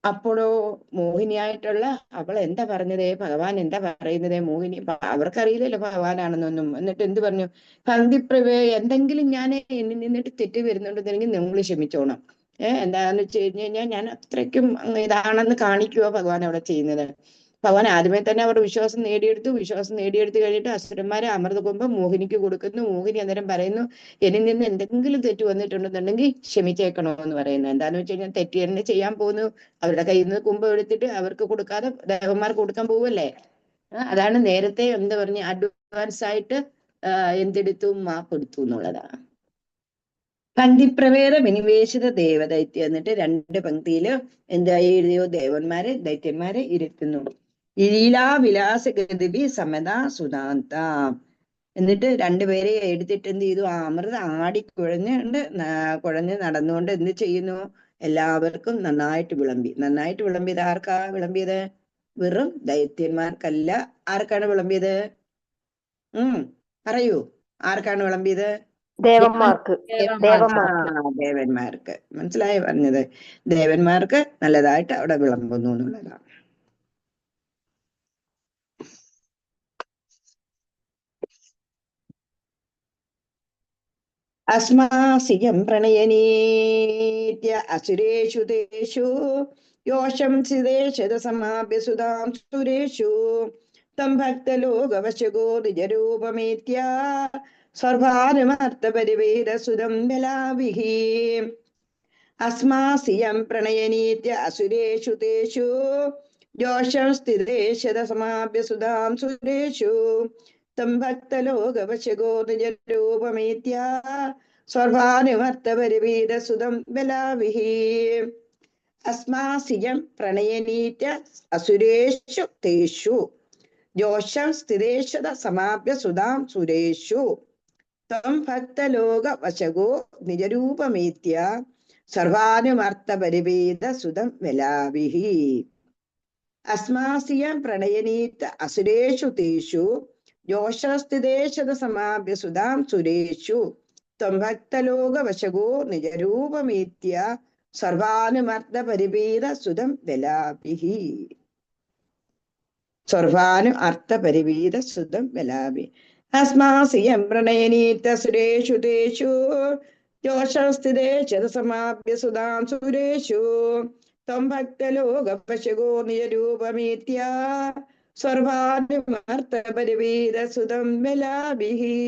അപ്പോഴോ മോഹിനിയായിട്ടുള്ള അവൾ എന്താ പറഞ്ഞതേ? ഭഗവാൻ എന്താ പറയുന്നതേ? മോഹിനി അവർക്കറിയില്ലല്ലോ ഭഗവാനാണെന്നൊന്നും. എന്നിട്ട് എന്ത് പറഞ്ഞു? പങ്ക്തിപ്രവേ, എന്തെങ്കിലും ഞാൻ എന്നിൽ നിന്നിട്ട് തെറ്റ് വരുന്നുണ്ടെന്നുണ്ടെങ്കിൽ നിങ്ങൾ ക്ഷമിച്ചോണം. എന്താന്ന് വെച്ച് കഴിഞ്ഞാൽ ഞാൻ അത്രയ്ക്കും ഇതാണെന്ന് കാണിക്കുക ഭഗവാൻ അവിടെ ചെയ്യുന്നത്. ഭഗവാൻ ആദ്യമേ തന്നെ അവരുടെ വിശ്വാസം നേടിയെടുത്ത് കഴിഞ്ഞിട്ട് അസുരന്മാരെ അമൃതകുംഭം മോഹിനിക്ക് കൊടുക്കുന്നു. മോഹിനി അന്നേരം പറയുന്നു, എന്നിൽ നിന്ന് എന്തെങ്കിലും തെറ്റ് വന്നിട്ടുണ്ടെന്നുണ്ടെങ്കിൽ ക്ഷമിച്ചേക്കണോന്ന് പറയുന്നു. എന്താന്ന് വെച്ച് കഴിഞ്ഞാൽ തെറ്റ് തന്നെ ചെയ്യാൻ പോകുന്നു. അവരുടെ കയ്യിൽ നിന്ന് കുംഭം എടുത്തിട്ട് അവർക്ക് കൊടുക്കാതെ ദേവന്മാർക്ക് കൊടുക്കാൻ പോവല്ലേ. അതാണ് നേരത്തെ എന്താ പറഞ്ഞ അഡ്വാൻസ് ആയിട്ട് എന്തെടുത്തു? മാപ്പെടുത്തു എന്നുള്ളതാണ്. പങ്ക്തിപ്രവേദ വിനിവേശിത ദേവദൈത്യം. എന്നിട്ട് രണ്ട് പങ്ക്തിയില് എന്തായി എഴുതിയോ? ദൈത്യന്മാരെ ഇരുത്തുന്നു. ലീലാവിലാസഗതിഭി സമദാ സുധാന്ത. എന്നിട്ട് രണ്ടുപേരെ എടുത്തിട്ട് എന്ത് ചെയ്തു? അമൃത കുഴഞ്ഞ് നടന്നുകൊണ്ട് എന്ത് ചെയ്യുന്നു? എല്ലാവർക്കും നന്നായിട്ട് വിളമ്പിയത്. ആർക്കാ വിളമ്പിയത്? വെറും ദൈത്യന്മാർക്കല്ല. ആർക്കാണ് വിളമ്പിയത്? പറയൂ, ആർക്കാണ് വിളമ്പിയത്? ദേവന്മാർക്ക്. മനസ്സിലായി പറഞ്ഞത്? ദേവന്മാർക്ക് നല്ലതായിട്ട് അവിടെ വിളമ്പുന്നു എന്നുള്ളതാണ്. അസ്മാസിയം പ്രണയനീത്യ അസുരേഷു തേഷു യോഷം സിതേശത സമാപ്യ സുതാം സുരേഷു തം ഭക്തലോകവശകോ നിജരൂപമേത്യ സർവാനുമർത്ഥപരിവേദസുതം ബലാവിഹി. അസ്മാസിയം പ്രണയനീത്യ അസുരേഷു തേഷു ജോഷം സ്ഥിതേശത സമാപ്യ സുധാം സുരേഷു തം ഭക്തലോകവശകോ നിജരൂപമേത്യ സർവാനുമർത്ഥപരിവേദസുതം ബലാവിഹി. അസ്മാസിയം പ്രണയനീത്യ അസുരേഷു തേഷു ജോഷം സ്ഥിതേശത സമാപ്യ സുധാം സുരേഷു തം ഭക്തലോകവശകോ നിജരൂപമേത്യ സർവാനുമർത്ഥപരിവേദസുതം ബലാവിഹി. അസ്മാസിയം പ്രണയനീത്യ അസുരേഷു തേഷു ജോഷസ്ഥിതേശത സമാപ്യ സുധാം സുരേഷു ത്വം ഭക്തലോകവശകോ നിജരൂപമേത്യ സർവാനുമർത്ഥപരിവേദസുതം ബലാഭിഹി. സർവാനുമർത്ഥപരിവേദസുതം ബലാഭി. അസ്മാസിയം പ്രണയനീത്യ സുരേഷു തേഷു ജോഷസ്ഥിതേശത സമാപ്യ സുധാം സുരേഷു ത്വം ഭക്തലോകവശകോ നിജരൂപമേത്യ സർവാനുമർത്ഥപരിവേദസുതം ബലാഭിഹി.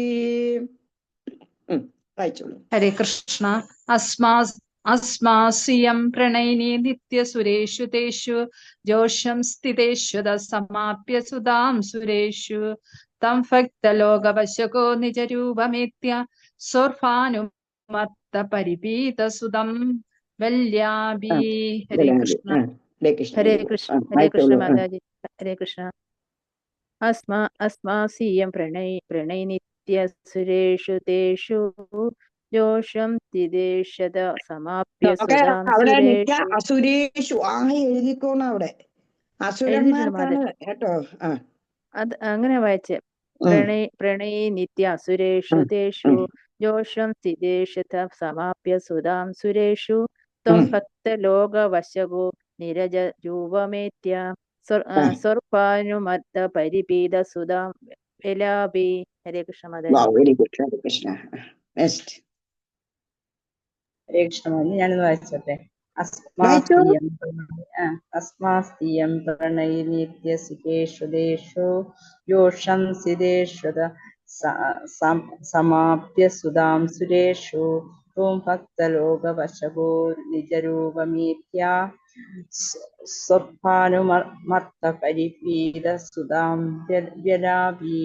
വായിച്ചോളൂ. ഹരേ കൃഷ്ണ. അസ്മാസിയം പ്രണയിനി നിത്യസുരേഷു തേഷു ജോഷം സ്ഥിതേഷ്വത സമാപ്യ സുധാം സുരേഷു തം ഭക്തലോകവശകോ നിജരൂപമേത്യ സർവാനുമർത്ഥപരിവേദസുതം വല്യാഭി. ഹരേ കൃഷ്ണ. ഹരേ കൃഷ്ണ. ഹരേ കൃഷ്ണ മാതാജി. ഹരേ കൃഷ്ണ. അസ്മാസിയം പ്രണയനിത്യ സുരേഷു തേഷു ജോഷം സ്ഥിതേശത സമാപ്യ സുധാം സുരേഷു. അസുരേഷു എഴുതിക്കോണം അവിടെ. അസുരന്മാർക്കാണ് കേട്ടോ. അത് അങ്ങനെ വായിച്ചേ. പ്രണയി നിത്യ സുരേഷു തേഷു ജോഷം സ്ഥിതേശത സമാപ്യ സുധാം സുരേഷു ത്വം ഭക്തലോകവശകോ നിരജ രൂപമേത്യ സർവാനുമർത്ഥ പരിപീത സുധാം ബലാഭി. ഹരേ കൃഷ്ണ മാതാജി. ഹരേ കൃഷ്ണ മാതാജി. ഞാനൊന്ന് വായിച്ചോട്ടെ. അസ്മാസ്തിയം പ്രണയിനിത്യ സുഖേഷു ദേശു യോഷം സിദേഷ്വത സമാപ്യ സുധാം സുരേഷു ത്വം ഭക്തലോകവശകോ നിജരൂപമേത്യ സർവാനുമർത്ഥപരിപീത സുധാം ബലാഭി.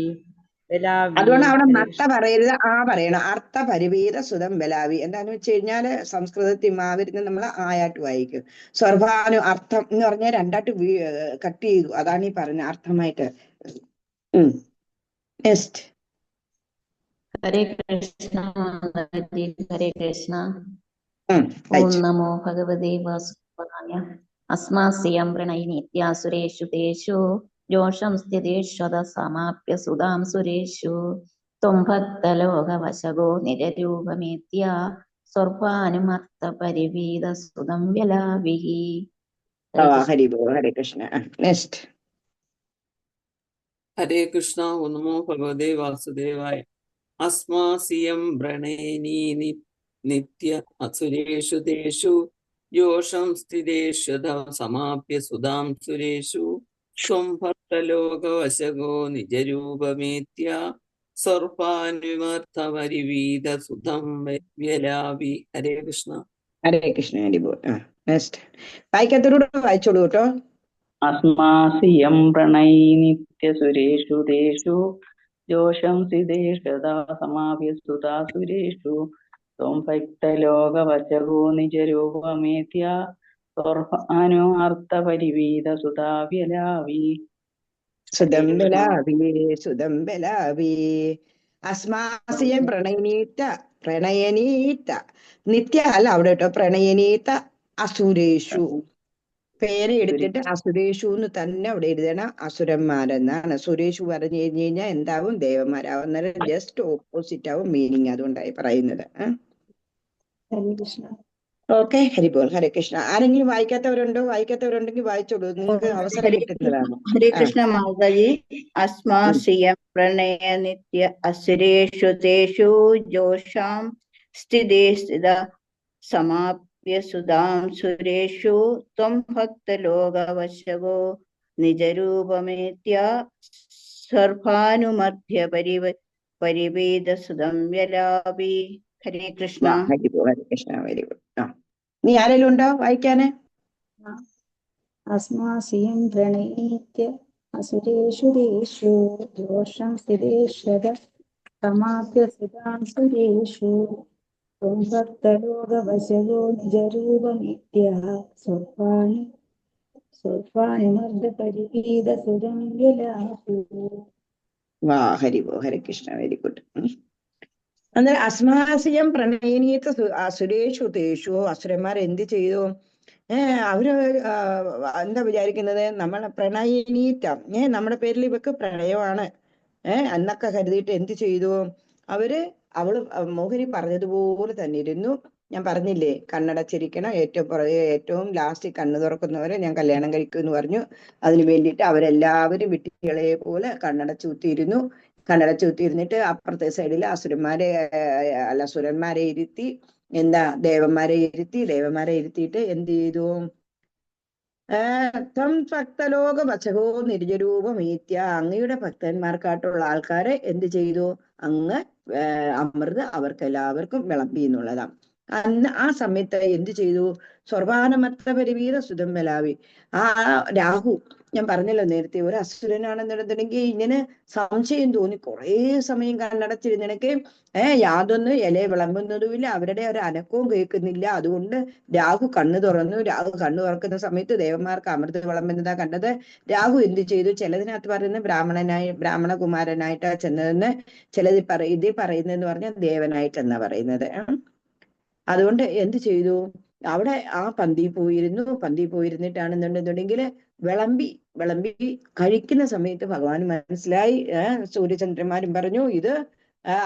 അതുകൊണ്ട് അവിടെ മത്ത പറയരുത്, പറയണം. അർത്ഥ പരിവേദ സുതം ബലാവി. എന്താന്ന് വെച്ച് കഴിഞ്ഞാല് സംസ്കൃതത്തിൽ മാവരുന്ന് നമ്മൾ ആയാട്ട് വായിക്കും. സർവാനു അർത്ഥം എന്ന് പറഞ്ഞാൽ രണ്ടായിട്ട് കട്ട് ചെയ്തു. അതാണ് ഈ പറഞ്ഞ അർത്ഥമായിട്ട്. നെക്സ്റ്റ്. ഹരേ കൃഷ്ണ. ഹരേ കൃഷ്ണ. ഓം നമോ ഭഗവതേ വാസുദേവായ. അസ്മാസ്യം പ്രണയിനിത്യാസുരേഷു തേഷു ജോഷം സ്ഥിതേശ്വത സമാപ്യ സുധാം സുരേഷു ത്വം ഭക്തലോകവശകോ നിജരൂപമേത്യ സർവാനുമർത്ഥപരിവേദ സുതം ബലാഭിഹി. ഹരി ഹരേ കൃഷ്ണ. നെക്സ്റ്റ്. ഹരേ കൃഷ്ണ. ഓം നമോ ഭഗവതേ വാസുദേവായ. അസ്മാസിയം പ്രണയിനി നിത്യ അസുരേഷു തേഷു ജോഷം സ്ഥിതേഷ്വത സമാപ്യ സുധാം സുരേഷു ത്വം ഭക്തലോകവശകോ നിജരൂപമേത്യ സർവാനുമർത്ഥപരിവേദ സുതം ബലാഭി. ഹരേ കൃഷ്ണ. ഹരേ കൃഷ്ണ. ഹരി ബോൾ. നെക്സ്റ്റ്. വായിക്കാത്തവരോട് വായിച്ചോളൂ കേട്ടോ. അസ്മാസിയം പ്രണയിനിത്യ സുരേഷു തേഷു ജോഷം സിദേഷത സമാപ്യ സുധാ സുരേഷു ത്വം ഭക്തലോകവശകോ നിജരൂപമേത്യ സർവാനുമർത്ഥപരിവേദ സുധാ ബലാഭി. സുതം ബലാഭി. സുതം ബലാഭി. അസ്മാസിയം പ്രണയനീത്ത നിത്യ അല്ല അവിടെ കേട്ടോ. പ്രണയനീത്ത അസുരേഷു പേര് എടുത്തിട്ട് അസുരേഷു എന്ന് തന്നെ അവിടെ എഴുതണം. അസുരന്മാരെന്നാണ്. സുരേഷു പറഞ്ഞു കഴിഞ്ഞു കഴിഞ്ഞാൽ എന്താവും? ദേവന്മാരാവും. അന്നേരം ജസ്റ്റ് ഓപ്പോസിറ്റ് ആവും മീനിങ്. അതുകൊണ്ടായി പറയുന്നത്. ഓക്കെ. ഹരിബോൾ. ഹരേ കൃഷ്ണ. ആരെങ്കിലും വായിക്കാത്തവരുണ്ടോ? വായിക്കാത്തവരുണ്ടെങ്കിൽ വായിച്ചോളൂ. നിങ്ങൾക്ക് അവസരം കിട്ടുന്നതാണ്. ഹരേ കൃഷ്ണ മാതാജി. അസ്മാസിയം പ്രണയ നിത്യ അസുരേഷു തേഷു ജോഷാം സ്ഥിതേ സ്ഥിത സമാപ്യ സുതാം സുരേഷു ത്വം ഭക്തലോകവശകോ നിജരൂപമേത്യ സർഭാനുമധ്യ പരിവേദസുതം വ്യലാപി. ഹരേ കൃഷ്ണ. ഹരി കൃഷ്ണ. Very good. നീ ആരെങ്കിലും ഉണ്ടോ വായിക്കാന്? അസ്മാസിയം പ്രണീത്യ അസുരേഷു ദേഷു ദോഷം സ്ഥിതേശ്വര സമാപ്യ സുതാം സുരേഷു ത്വം ഭക്തലോകവശകോ നിജരൂപമിത്യ സർവാണി മർദ്ദ പരിപീതസുതം വ്യലാപി. വാ ഹരി കൃഷ്ണ. Very good. അന്നേരം അസ്മാസിയം പ്രണയനീയത്തെ അസുരേഷു തേഷു, അസുരന്മാർ എന്ത് ചെയ്തു? അവര് എന്താ വിചാരിക്കുന്നത്? നമ്മളെ പ്രണയനീറ്റം, നമ്മുടെ പേരിൽ ഇവക്ക് പ്രണയമാണ് എന്നൊക്കെ കരുതിയിട്ട് എന്ത് ചെയ്തു? അവള് മോഹിനി പറഞ്ഞതുപോലെ തന്നെ ഇരുന്നു. ഞാൻ പറഞ്ഞില്ലേ, കണ്ണടച്ചിരിക്കണം, ഏറ്റവും ലാസ്റ്റ് കണ്ണു തുറക്കുന്നവരെ ഞാൻ കല്യാണം കഴിക്കുമെന്ന് പറഞ്ഞു. അതിനു വേണ്ടിയിട്ട് അവരെല്ലാവരും വിട്ടികളെ പോലെ കണ്ണടച്ചുത്തിയിരുന്നു. കണ്ണടച്ചുത്തിരുന്നിട്ട് അപ്പുറത്തെ സൈഡിൽ അസുരന്മാരെ ഇരുത്തി, ദേവന്മാരെ ഇരുത്തിയിട്ട് എന്ത് ചെയ്തു? ത്വം ഭക്തലോക വശകോ നിർജരൂപമീത്യ, അങ്ങയുടെ ഭക്തന്മാർക്കായിട്ടുള്ള ആൾക്കാരെ എന്ത് ചെയ്തു? അങ്ങ് അമൃത് അവർക്കെല്ലാവർക്കും വിളമ്പി എന്നുള്ളതാണ്. ആ സമയത്ത് എന്ത് ചെയ്തു? സ്വർവാനമത്ത പരിവീത സുതം ബലാവി. ആ രാഹു, ഞാൻ പറഞ്ഞല്ലോ നേരത്തെ, ഒരു അസുരനാണെന്നുണ്ടെങ്കിൽ ഇങ്ങനെ സംശയം തോന്നി കുറേ സമയം കണ്ണടച്ചിരുന്നിടയ്ക്ക് യാതൊന്നും ഇല വിളമ്പുന്നതുമില്ല, അവരുടെ ഒരു അനക്കവും കേൾക്കുന്നില്ല. അതുകൊണ്ട് രാഹു കണ്ണു തുറന്നു. രാഹു കണ്ണു തുറക്കുന്ന സമയത്ത് ദേവന്മാർക്ക് അമൃത് വിളമ്പുന്നതാ കണ്ടത്. രാഹു എന്ത് ചെയ്തു? ചിലതിനകത്ത് പറയുന്നത് ബ്രാഹ്മണകുമാരനായിട്ടാ ചെന്നതെന്ന്, ചിലത് ഇതിൽ പറയുന്നതെന്ന് പറഞ്ഞാൽ ദേവനായിട്ടെന്നാ പറയുന്നത്. അതുകൊണ്ട് എന്ത് ചെയ്തു? അവിടെ ആ പന്തി പോയിരുന്നിട്ടാണെന്നുണ്ടെന്നുണ്ടെങ്കിൽ വിളമ്പി കഴിക്കുന്ന സമയത്ത് ഭഗവാൻ മനസ്സിലായി. സൂര്യചന്ദ്രന്മാരും പറഞ്ഞു ഇത്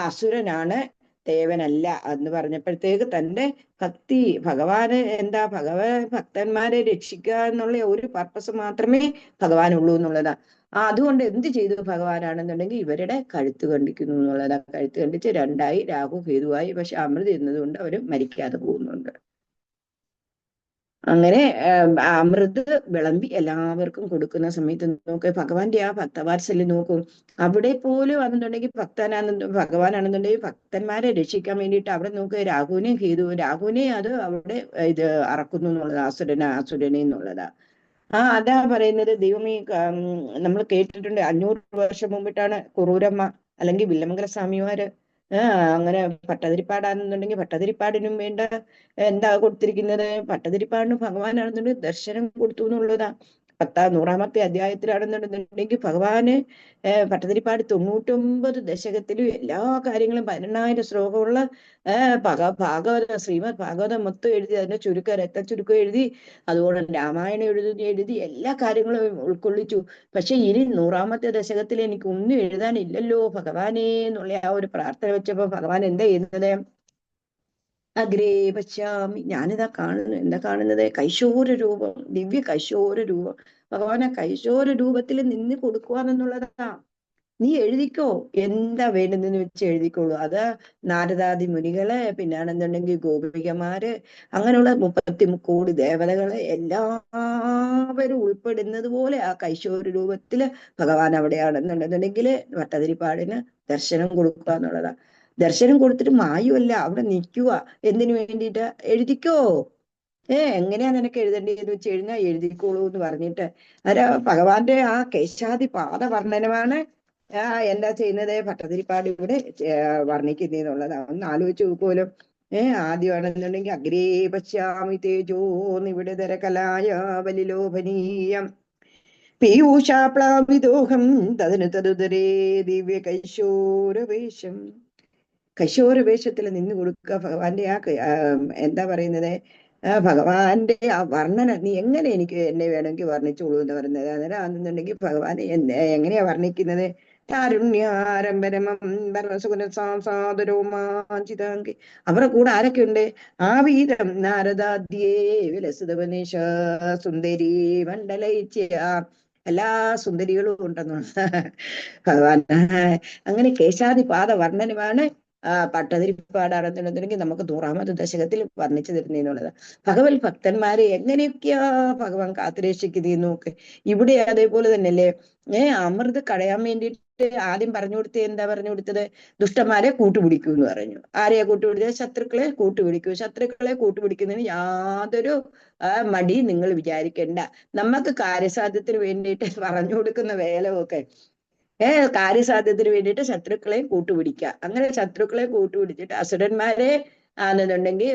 അസുരനാണ്, ദേവനല്ല എന്ന് പറഞ്ഞപ്പോഴത്തേക്ക് തന്റെ ഭക്തി, ഭഗവാന് ഭക്തന്മാരെ രക്ഷിക്കുക എന്നുള്ള ഒരു പർപ്പസ് മാത്രമേ ഭഗവാനുള്ളൂ എന്നുള്ളതാ. അതുകൊണ്ട് എന്ത് ചെയ്തു ഭഗവാനാണെന്നുണ്ടെങ്കിൽ ഇവരുടെ കഴുത്ത് കണ്ടിക്കുന്നു എന്നുള്ളതാ. കഴുത്ത് കണ്ടിച്ച് രണ്ടായി, രാഹു കേതുവായി. പക്ഷെ അമൃത് എന്നതുകൊണ്ട് അവര് മരിക്കാതെ പോകുന്നുണ്ട്. അങ്ങനെ അമൃത് വിളമ്പി എല്ലാവർക്കും കൊടുക്കുന്ന സമയത്ത് നോക്ക്, ഭഗവാന്റെ ആ ഭക്തവാത്സല്യം നോക്കും. അവിടെ പോലും അതെന്നുണ്ടെങ്കിൽ ഭഗവാനാണെന്നുണ്ടെങ്കിൽ ഭക്തന്മാരെ രക്ഷിക്കാൻ വേണ്ടിയിട്ട് അവിടെ നോക്ക്, രാഹുവിനെ അത് അവിടെ ഇത് അറക്കുന്നു എന്നുള്ളതാ, അസുരനെ എന്നുള്ളതാ. അതാ പറയുന്നത്. ദൈവമേ, നമ്മൾ കേട്ടിട്ടുണ്ട് 500 വർഷം മുമ്പിട്ടാണ് കുറൂരമ്മ അല്ലെങ്കിൽ വില്ലമംഗല സ്വാമിമാര് അങ്ങനെ പട്ടതിരിപ്പാടാണെന്നുണ്ടെങ്കിൽ പട്ടതിരിപ്പാടിനും വേണ്ട എന്താ കൊടുത്തിരിക്കുന്നത്? പട്ടതിരിപ്പാടിന് ഭഗവാനാണെന്നുണ്ടെങ്കിൽ ദർശനം കൊടുത്തു എന്നുള്ളതാ. 100-ാമത്തെ അധ്യായത്തിലാണെന്നുണ്ടെന്നുണ്ടെങ്കിൽ ഭഗവാന് പട്ടതിരിപ്പാട് 99 ദശകത്തിലും എല്ലാ കാര്യങ്ങളും 18,000 ശ്ലോകമുള്ള ശ്രീമദ് ഭാഗവതം മൊത്തം എഴുതി, അതിന്റെ രക്തചുരുക്കം എഴുതി, അതുപോലെ രാമായണം എഴുതി എല്ലാ കാര്യങ്ങളും ഉൾക്കൊള്ളിച്ചു. പക്ഷെ ഇനി 100-ാമത്തെ ദശകത്തിൽ എനിക്ക് ഒന്നും എഴുതാനില്ലല്ലോ ഭഗവാനേ എന്നുള്ള ആ ഒരു പ്രാർത്ഥന വെച്ചപ്പോ ഭഗവാൻ എന്താ ചെയ്യുന്നത്? അഗ്രേ പശ്യാമി, ഞാനിതാ കാണുന്നു. എന്താ കാണുന്നത്? കൈശോര രൂപം, ദിവ്യ കൈശോര രൂപം. ഭഗവാനെ കൈശോര രൂപത്തിൽ നിന്ന് കൊടുക്കുവാന്നുള്ളതാ. നീ എഴുതിക്കോ, എന്താ വേണ്ടുന്നെന്ന് വെച്ച് എഴുതിക്കോളൂ. അത് നാരദാദി മുനികള്, പിന്നാണെന്നുണ്ടെങ്കിൽ ഗോപികമാര്, അങ്ങനെയുള്ള 30 കോടി ദേവതകള് എല്ലാവരും ഉൾപ്പെടുന്നത് പോലെ ആ കൈശോര രൂപത്തില് ഭഗവാൻ അവിടെയാണെന്നുണ്ടെന്നുണ്ടെങ്കിൽ ഭട്ടതിരിപ്പാടിന് ദർശനം കൊടുക്കുക എന്നുള്ളതാ. ദർശനം കൊടുത്തിട്ട് മായുമല്ല, അവിടെ നിൽക്കുക. എന്തിനു വേണ്ടിയിട്ട്? എഴുതിക്കോ, എങ്ങനെയാ നിനക്ക് എഴുതേണ്ടതെന്ന് വെച്ച് കഴിഞ്ഞാൽ എഴുതിക്കോളൂ എന്ന് പറഞ്ഞിട്ട് ഭഗവാന്റെ ആ കേശാദി പാദ വർണ്ണനമാണ് എന്താ ചെയ്യുന്നത്? ഭട്ടതിരിപ്പാട് ഇവിടെ വർണ്ണിക്കുന്നതെന്നുള്ളതാ. ഒന്ന് ആലോചിച്ച് നോക്കുമല്ലോ. ആദ്യമാണെന്നുണ്ടെങ്കിൽ അഗ്രേ പശ്യാമി തേജോ നിവിടതര കലായ ബലിലോഭനീയം പീയൂഷാപ്ലാവിദോഹം തദനു തദുദരേ ദിവ്യ കൈശോരവേഷം. കൈശോരവേഷത്തിൽ നിന്ന് കൊടുക്കുക ഭഗവാന്റെ എന്താ പറയുന്നത്? ഭഗവാന്റെ ആ വർണ്ണന നീ എങ്ങനെ എന്നെ വേണമെങ്കിൽ വർണ്ണിച്ചോളൂ എന്ന് പറയുന്നത്. അന്നേരം ആണെന്നുണ്ടെങ്കിൽ ഭഗവാൻ എങ്ങനെയാ വർണ്ണിക്കുന്നത്? താരുണ്യാരംഭരമംബരസുഗുണസാദരോമാഞ്ചിതാംഗി. അവരുടെ കൂടെ ആരൊക്കെ ഉണ്ട്? ആവീതം നാരദാദ്യേ വിലസുതവനേശ സുന്ദരി മണ്ഡലൈച്യ, എല്ലാ സുന്ദരികളും ഉണ്ടെന്നുള്ള ഭഗവാൻ. അങ്ങനെ കേശാദി പാദ വർണ്ണനമാണ് പട്ടതിരിപ്പാടാണെന്നുണ്ടെങ്കിൽ നമുക്ക് 100-ാമത് ദശകത്തിൽ വർണ്ണിച്ചു തരുന്നതിനുള്ളത്. ഭഗവത് ഭക്തന്മാരെ എങ്ങനെയൊക്കെയാ ഭഗവാൻ കാത്തുരക്ഷിക്കുന്നതെന്ന് നോക്ക്. ഇവിടെ അതേപോലെ തന്നെയല്ലേ, അമൃത് കടയാൻ വേണ്ടിയിട്ട് ആദ്യം പറഞ്ഞു കൊടുത്തത് എന്താ പറഞ്ഞു കൊടുത്തത്? ദുഷ്ടന്മാരെ കൂട്ടുപിടിക്കൂ എന്ന് പറഞ്ഞു. ആരെയാ കൂട്ടുപിടിച്ചത്? ശത്രുക്കളെ കൂട്ടുപിടിക്കൂ. ശത്രുക്കളെ കൂട്ടുപിടിക്കുന്നതിന് യാതൊരു മടി നിങ്ങൾ വിചാരിക്കേണ്ട. നമുക്ക് കാര്യസാധ്യത്തിന് വേണ്ടിയിട്ട് പറഞ്ഞു കൊടുക്കുന്ന വേലമൊക്കെ കാര്യസാധ്യത്തിന് വേണ്ടിയിട്ട് ശത്രുക്കളെ കൂട്ടുപിടിക്കുക. അങ്ങനെ ശത്രുക്കളെ കൂട്ടുപിടിച്ചിട്ട് അസുരന്മാരെ ആണെന്നുണ്ടെങ്കിൽ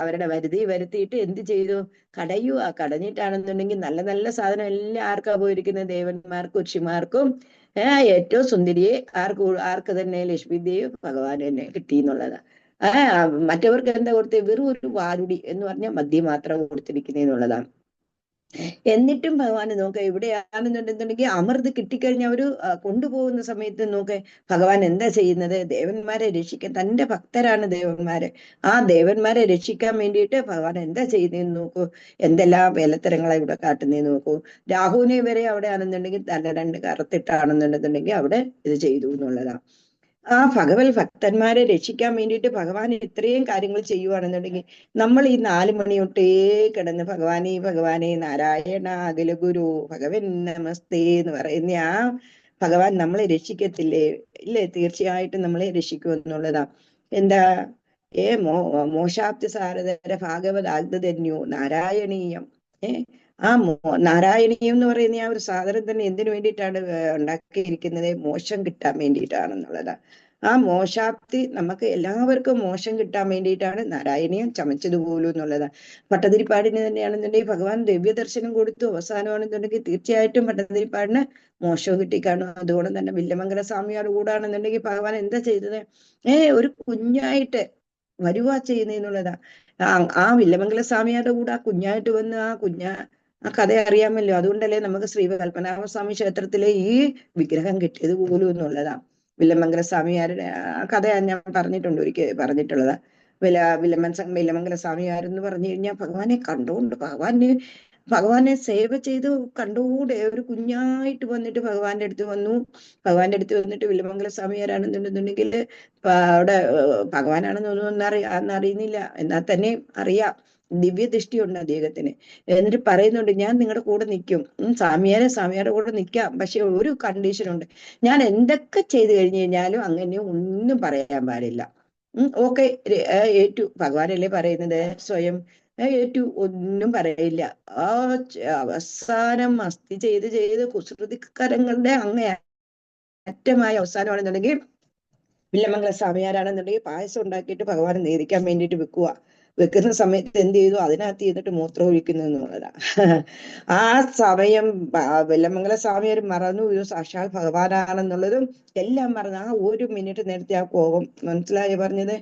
അവരുടെ വരുത്തിയിട്ട് എന്ത് ചെയ്തു? കടഞ്ഞിട്ടാണെന്നുണ്ടെങ്കിൽ നല്ല നല്ല സാധനം എല്ലാം ആർക്കാ പോയിരിക്കുന്നത്? ദേവന്മാർക്കും ഋഷിമാർക്കും ഏറ്റവും സുന്ദരിയെ ആർക്ക് തന്നെ? ലക്ഷ്മിദേവ് ഭഗവാൻ തന്നെ കിട്ടി എന്നുള്ളതാ. മറ്റവർക്ക് എന്താ കൊടുത്തത്? വെറും ഒരു വാരുടി എന്ന് പറഞ്ഞാൽ മദ്യം മാത്രം കൊടുത്തിരിക്കുന്നതെന്നുള്ളതാണ്. എന്നിട്ടും ഭഗവാൻ നോക്ക എവിടെയാണെന്നുണ്ടെന്നുണ്ടെങ്കിൽ അമൃത് കിട്ടിക്കഴിഞ്ഞ അവര് കൊണ്ടുപോകുന്ന സമയത്ത് നോക്ക ഭഗവാൻ എന്താ ചെയ്യുന്നത്? ദേവന്മാരെ രക്ഷിക്കാൻ, തന്റെ ഭക്തരാണ് ദേവന്മാര്, ആ ദേവന്മാരെ രക്ഷിക്കാൻ വേണ്ടിയിട്ട് ഭഗവാൻ എന്താ ചെയ്യുന്നതെന്ന് നോക്കൂ. എന്തെല്ലാം വേലത്തരങ്ങളെ ഇവിടെ കാട്ടുന്നതെന്ന് നോക്കൂ. രാഹുവിനെ വരെ അവിടെ ആണെന്നുണ്ടെങ്കിൽ തന്റെ 2 കറുത്തിട്ടാണെന്നുണ്ടെന്നുണ്ടെങ്കിൽ അവിടെ ഇത് ചെയ്തു എന്നുള്ളതാണ്. ആ ഭഗവത് ഭക്തന്മാരെ രക്ഷിക്കാൻ വേണ്ടിയിട്ട് ഭഗവാൻ ഇത്രയും കാര്യങ്ങൾ ചെയ്യുവാണെന്നുണ്ടെങ്കിൽ നമ്മൾ ഈ 4 മണി തൊട്ടേ കിടന്ന് ഭഗവാനെ നാരായണ അഖില ഗുരു ഭഗവൻ നമസ്തേ എന്ന് പറയുന്ന ആ ഭഗവാൻ നമ്മളെ രക്ഷിക്കത്തില്ലേ? ഇല്ലേ? തീർച്ചയായിട്ടും നമ്മളെ രക്ഷിക്കും എന്നുള്ളതാ. എന്താ? മോശാപ്തി സാരതര ഭാഗവത് ആഗ്ധന്യോ നാരായണീയം. ആ നാരായണീയം എന്ന് പറയുന്ന ആ ഒരു സാധനം തന്നെ എന്തിനു വേണ്ടിയിട്ടാണ് ഉണ്ടാക്കിയിരിക്കുന്നത്? മോശം കിട്ടാൻ വേണ്ടിയിട്ടാണെന്നുള്ളതാ. ആ മോശാപ്തി നമുക്ക് എല്ലാവർക്കും മോശം കിട്ടാൻ വേണ്ടിയിട്ടാണ് നാരായണീയം ചമച്ചതുപോലും എന്നുള്ളതാ. പട്ടതിരിപ്പാടിന് തന്നെയാണെന്നുണ്ടെങ്കിൽ ഭഗവാൻ ദിവ്യദർശനം കൊടുത്തു അവസാനമാണെന്നുണ്ടെങ്കിൽ തീർച്ചയായിട്ടും പട്ടതിരിപ്പാടിന് മോശം കിട്ടിക്കാണും. അതുകൊണ്ട് തന്നെ വില്ലമംഗല സ്വാമിയോട് കൂടാണെന്നുണ്ടെങ്കിൽ ഭഗവാൻ എന്താ ചെയ്തത്? ഒരു കുഞ്ഞായിട്ട് വരുവാ ചെയ്യുന്നതെന്നുള്ളതാ. ആ വില്ലമംഗല സ്വാമിയുടെ കൂടെ ആ കുഞ്ഞായിട്ട് വന്ന് ആ കഥ അറിയാമല്ലോ. അതുകൊണ്ടല്ലേ നമുക്ക് ശ്രീ പത്മനാഭസ്വാമി ക്ഷേത്രത്തിലെ ഈ വിഗ്രഹം കിട്ടിയത് പോലും എന്നുള്ളതാ. വില്ലമംഗല സ്വാമിയാരുടെ ആ കഥ ഞാൻ ഒരിക്കൽ പറഞ്ഞിട്ടുള്ളതാ. വില്ലമംഗല സ്വാമിയാരെന്ന് പറഞ്ഞു കഴിഞ്ഞാൽ ഭഗവാനെ കണ്ടുകൊണ്ട് ഭഗവാനെ സേവ ചെയ്ത് കണ്ടുകൂടെ ഒരു കുഞ്ഞായിട്ട് വന്നിട്ട് ഭഗവാന്റെ അടുത്ത് വന്നിട്ട് വില്ലമംഗല സ്വാമിയാരാണെന്നുണ്ടെന്നുണ്ടെങ്കിൽ അവിടെ ഭഗവാനാണെന്നൊന്നും അറിയുന്നില്ല, എന്നാൽ തന്നെ അറിയാം. ദിവ്യദൃഷ്ടിയുണ്ട് അദ്ദേഹത്തിന്. എന്നിട്ട് പറയുന്നുണ്ട്, ഞാൻ നിങ്ങളുടെ കൂടെ നിൽക്കും, സ്വാമിയാരുടെ കൂടെ നിൽക്കാം, പക്ഷെ ഒരു കണ്ടീഷനുണ്ട്, ഞാൻ എന്തൊക്കെ ചെയ്തു കഴിഞ്ഞു കഴിഞ്ഞാലും അങ്ങനെ ഒന്നും പറയാൻ പാടില്ല. ഓക്കെ, ഏറ്റു. ഭഗവാനല്ലേ പറയുന്നത്, സ്വയം ഏറ്റു, ഒന്നും പറയില്ല. ആ അവസാനം മസ്തി ചെയ്ത് കുസൃതിക്കരങ്ങളുടെ അങ്ങേ അറ്റമായ അവസാനമാണെന്നുണ്ടെങ്കിൽ വില്ലമംഗല സ്വാമിയാരാണെന്നുണ്ടെങ്കിൽ പായസം ഉണ്ടാക്കിയിട്ട് ഭഗവാനെ നേദിക്കാൻ വേണ്ടിയിട്ട് വെക്കുന്ന സമയത്ത് എന്ത് ചെയ്തു? അതിനകത്ത് ചെയ്തിട്ട് മൂത്രം ഒഴിക്കുന്നു എന്നുള്ളതാ. ആ സമയം വില്ലമംഗല സ്വാമിയാർ മറന്നു ഇത് സാക്ഷാൽ ഭഗവാനാണെന്നുള്ളതും എല്ലാം മറന്നു. ആ 1 മിനിറ്റ് നേരത്തെ ആ കോപം, മനസ്സിലായി പറഞ്ഞത്?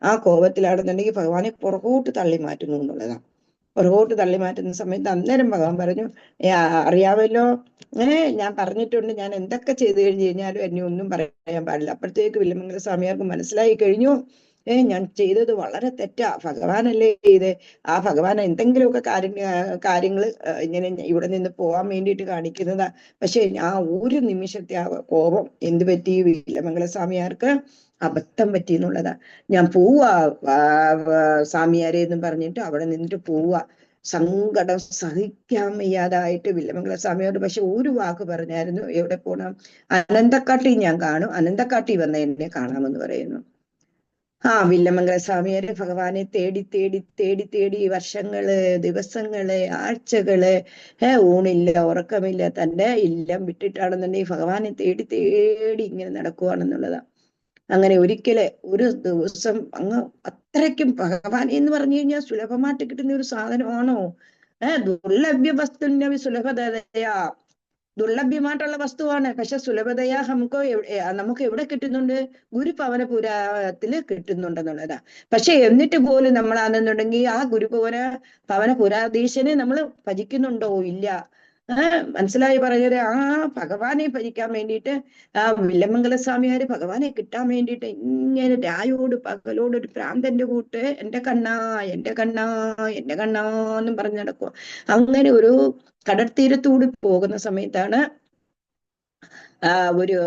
ആ കോപത്തിലാണെന്നുണ്ടെങ്കിൽ ഭഗവാനെ പുറകോട്ട് തള്ളി മാറ്റുന്നു എന്നുള്ളതാണ്. പുറകോട്ട് തള്ളി മാറ്റുന്ന സമയത്ത് അന്നേരം ഭഗവാൻ പറഞ്ഞു, അറിയാമല്ലോ, ഞാൻ പറഞ്ഞിട്ടുണ്ട്, ഞാൻ എന്തൊക്കെ ചെയ്തു കഴിഞ്ഞു കഴിഞ്ഞാലും എന്നെ ഒന്നും പറയാൻ പാടില്ല. അപ്പോഴത്തേക്ക് വില്ലമംഗല സ്വാമിയാർക്ക് മനസ്സിലായി കഴിഞ്ഞു, ഞാൻ ചെയ്തത് വളരെ തെറ്റാ, ഭഗവാനല്ലേ ഇത്. ആ ഭഗവാൻ എന്തെങ്കിലുമൊക്കെ കാര്യങ്ങൾ ഇങ്ങനെ ഇവിടെ നിന്ന് പോകാൻ വേണ്ടിയിട്ട് കാണിക്കുന്നതാ. പക്ഷെ ആ 1 നിമിഷത്തെ ആ കോപം എന്ത് പറ്റി? വില്ലമംഗല സ്വാമിയാർക്ക് അബദ്ധം പറ്റി എന്നുള്ളതാ. ഞാൻ പോവാ സ്വാമിയാരെ എന്നും പറഞ്ഞിട്ട് അവിടെ നിന്നിട്ട് പോവാ. സങ്കടം സഹിക്കാൻ വയ്യാതായിട്ട് വില്ലമംഗല സ്വാമിയോട് പക്ഷെ ഒരു വാക്ക് പറഞ്ഞായിരുന്നു, എവിടെ പോണം? അനന്തക്കാട്ടി ഞാൻ കാണും, അനന്തക്കാട്ടി വന്ന എന്നെ കാണാമെന്ന് പറയുന്നു. വില്ലമംഗല സ്വാമിയാര് ഭഗവാനെ തേടി വർഷങ്ങള്, ദിവസങ്ങള്, ആഴ്ചകള്, ഊണില്ല, ഉറക്കമില്ല, തന്റെ ഇല്ലം വിട്ടിട്ടാണെന്നുണ്ടെങ്കിൽ ഭഗവാനെ തേടി ഇങ്ങനെ നടക്കുവാണെന്നുള്ളതാ. അങ്ങനെ ഒരു ദിവസം അങ്ങ് അത്രയ്ക്കും ഭഗവാൻ എന്ന് പറഞ്ഞു കഴിഞ്ഞാൽ സുലഭമായിട്ട് കിട്ടുന്ന ഒരു സാധനമാണോ? ദുർലഭ്യ വസ്തുവിന്റെ സുലഭതയാ, ദുർലഭ്യമായിട്ടുള്ള വസ്തുവാണ്. പക്ഷെ സുലഭതയാ നമുക്ക് എവിടെ കിട്ടുന്നുണ്ട്? ഗുരുഭവനപുരത്തില് കിട്ടുന്നുണ്ടെന്നുള്ളതാ. പക്ഷെ എന്നിട്ട് പോലും നമ്മളാണെന്നുണ്ടെങ്കിൽ ആ ഭവനപുരാധീശനെ നമ്മൾ ഭജിക്കുന്നുണ്ടോ? ഇല്ല. മനസ്സിലായി പറഞ്ഞത്? ആ ഭഗവാനെ ഭജിക്കാൻ വേണ്ടിയിട്ട് ആ വില്ലമംഗല സ്വാമിയാര് ഭഗവാനെ കിട്ടാൻ വേണ്ടിയിട്ട് ഇങ്ങനെ രായോട് പകലോട് ഒരു പ്രാന്തന്റെ കൂട്ട് എന്റെ കണ്ണാ എന്നും പറഞ്ഞ് നടക്കുക. അങ്ങനെ ഒരു കടൽത്തീരത്തൂടി പോകുന്ന സമയത്താണ് ഒരു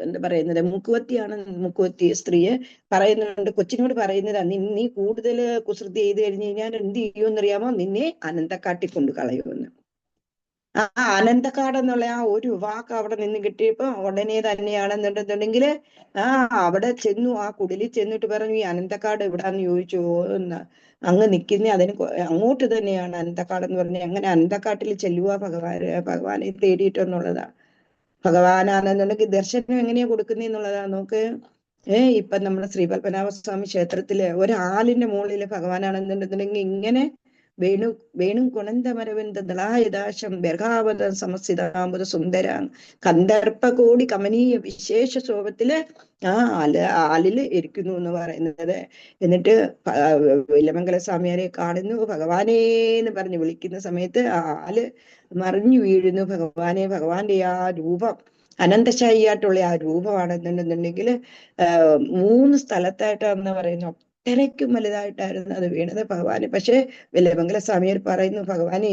എന്താ പറയുന്നത്, മുക്കുവത്തിയാണ്, മുക്കുവത്തി സ്ത്രീയെ പറയുന്നുണ്ട്, കൊച്ചിനോട് പറയുന്നതാ, നീ കൂടുതൽ കുസൃതി ചെയ്ത് കഴിഞ്ഞ് കഴിഞ്ഞാൽ എന്ത് ചെയ്യുമെന്നറിയാമോ, നിന്നെ അനന്തക്കാട്ടിൽ കൊണ്ട് കളയുമെന്ന്. ആ അനന്തക്കാട് എന്നുള്ള ആ ഒരു വാക്ക് അവിടെ നിന്ന് കിട്ടിയപ്പോ ഉടനെ തന്നെയാണെന്നുണ്ടെന്നുണ്ടെങ്കിൽ അവിടെ ചെന്നു, ആ കുടിലിൽ ചെന്നിട്ട് പറഞ്ഞു, ഈ അനന്തക്കാട് എവിടാന്ന് ചോദിച്ചു. അങ്ങ് നിൽക്കുന്ന അതിന് അങ്ങോട്ട് തന്നെയാണ് അനന്തക്കാട് എന്ന് പറഞ്ഞ് അങ്ങനെ അനന്തക്കാട്ടിൽ ചെല്ലുക ഭഗവാനെ തേടിയിട്ടെന്നുള്ളതാ. ഭഗവാനാണെന്നുണ്ടെങ്കിൽ ദർശനം എങ്ങനെയാ കൊടുക്കുന്നതെന്നുള്ളതാ. നോക്ക്, ഇപ്പൊ നമ്മുടെ ശ്രീ പത്മനാഭസ്വാമി ക്ഷേത്രത്തില് ഒരാലിന്റെ മുകളില് ഭഗവാനാണെന്നുണ്ടെന്നുണ്ടെങ്കിൽ ഇങ്ങനെ വേണു കുണന്തമരവിന്ദളായദാശം ബർഹാവത സമസ്ഥിതാംബുദ സുന്ദര കന്ദർപ്പകോടി കമനീയ വിശേഷ ശോഭത്തില് ആലില് ഇരിക്കുന്നു എന്ന് പറയുന്നത്. എന്നിട്ട് വില്ലമംഗല സ്വാമിയാരെ കാണുന്നു, ഭഗവാനേ എന്ന് പറഞ്ഞ് വിളിക്കുന്ന സമയത്ത് ആല് മറിഞ്ഞു വീഴുന്നു. ഭഗവാന്റെ ആ രൂപം, അനന്തശായിയായിട്ടുള്ള ആ രൂപമാണെന്നുണ്ടെന്നുണ്ടെങ്കിൽ 3 സ്ഥലത്തായിട്ടാണെന്ന് പറയുന്നു. അത്രയ്ക്കും വലുതായിട്ടായിരുന്നു അത് വീണത് ഭഗവാന്. പക്ഷെ വില്ലമംഗല സ്വാമിയർ പറയുന്നു, ഭഗവാനെ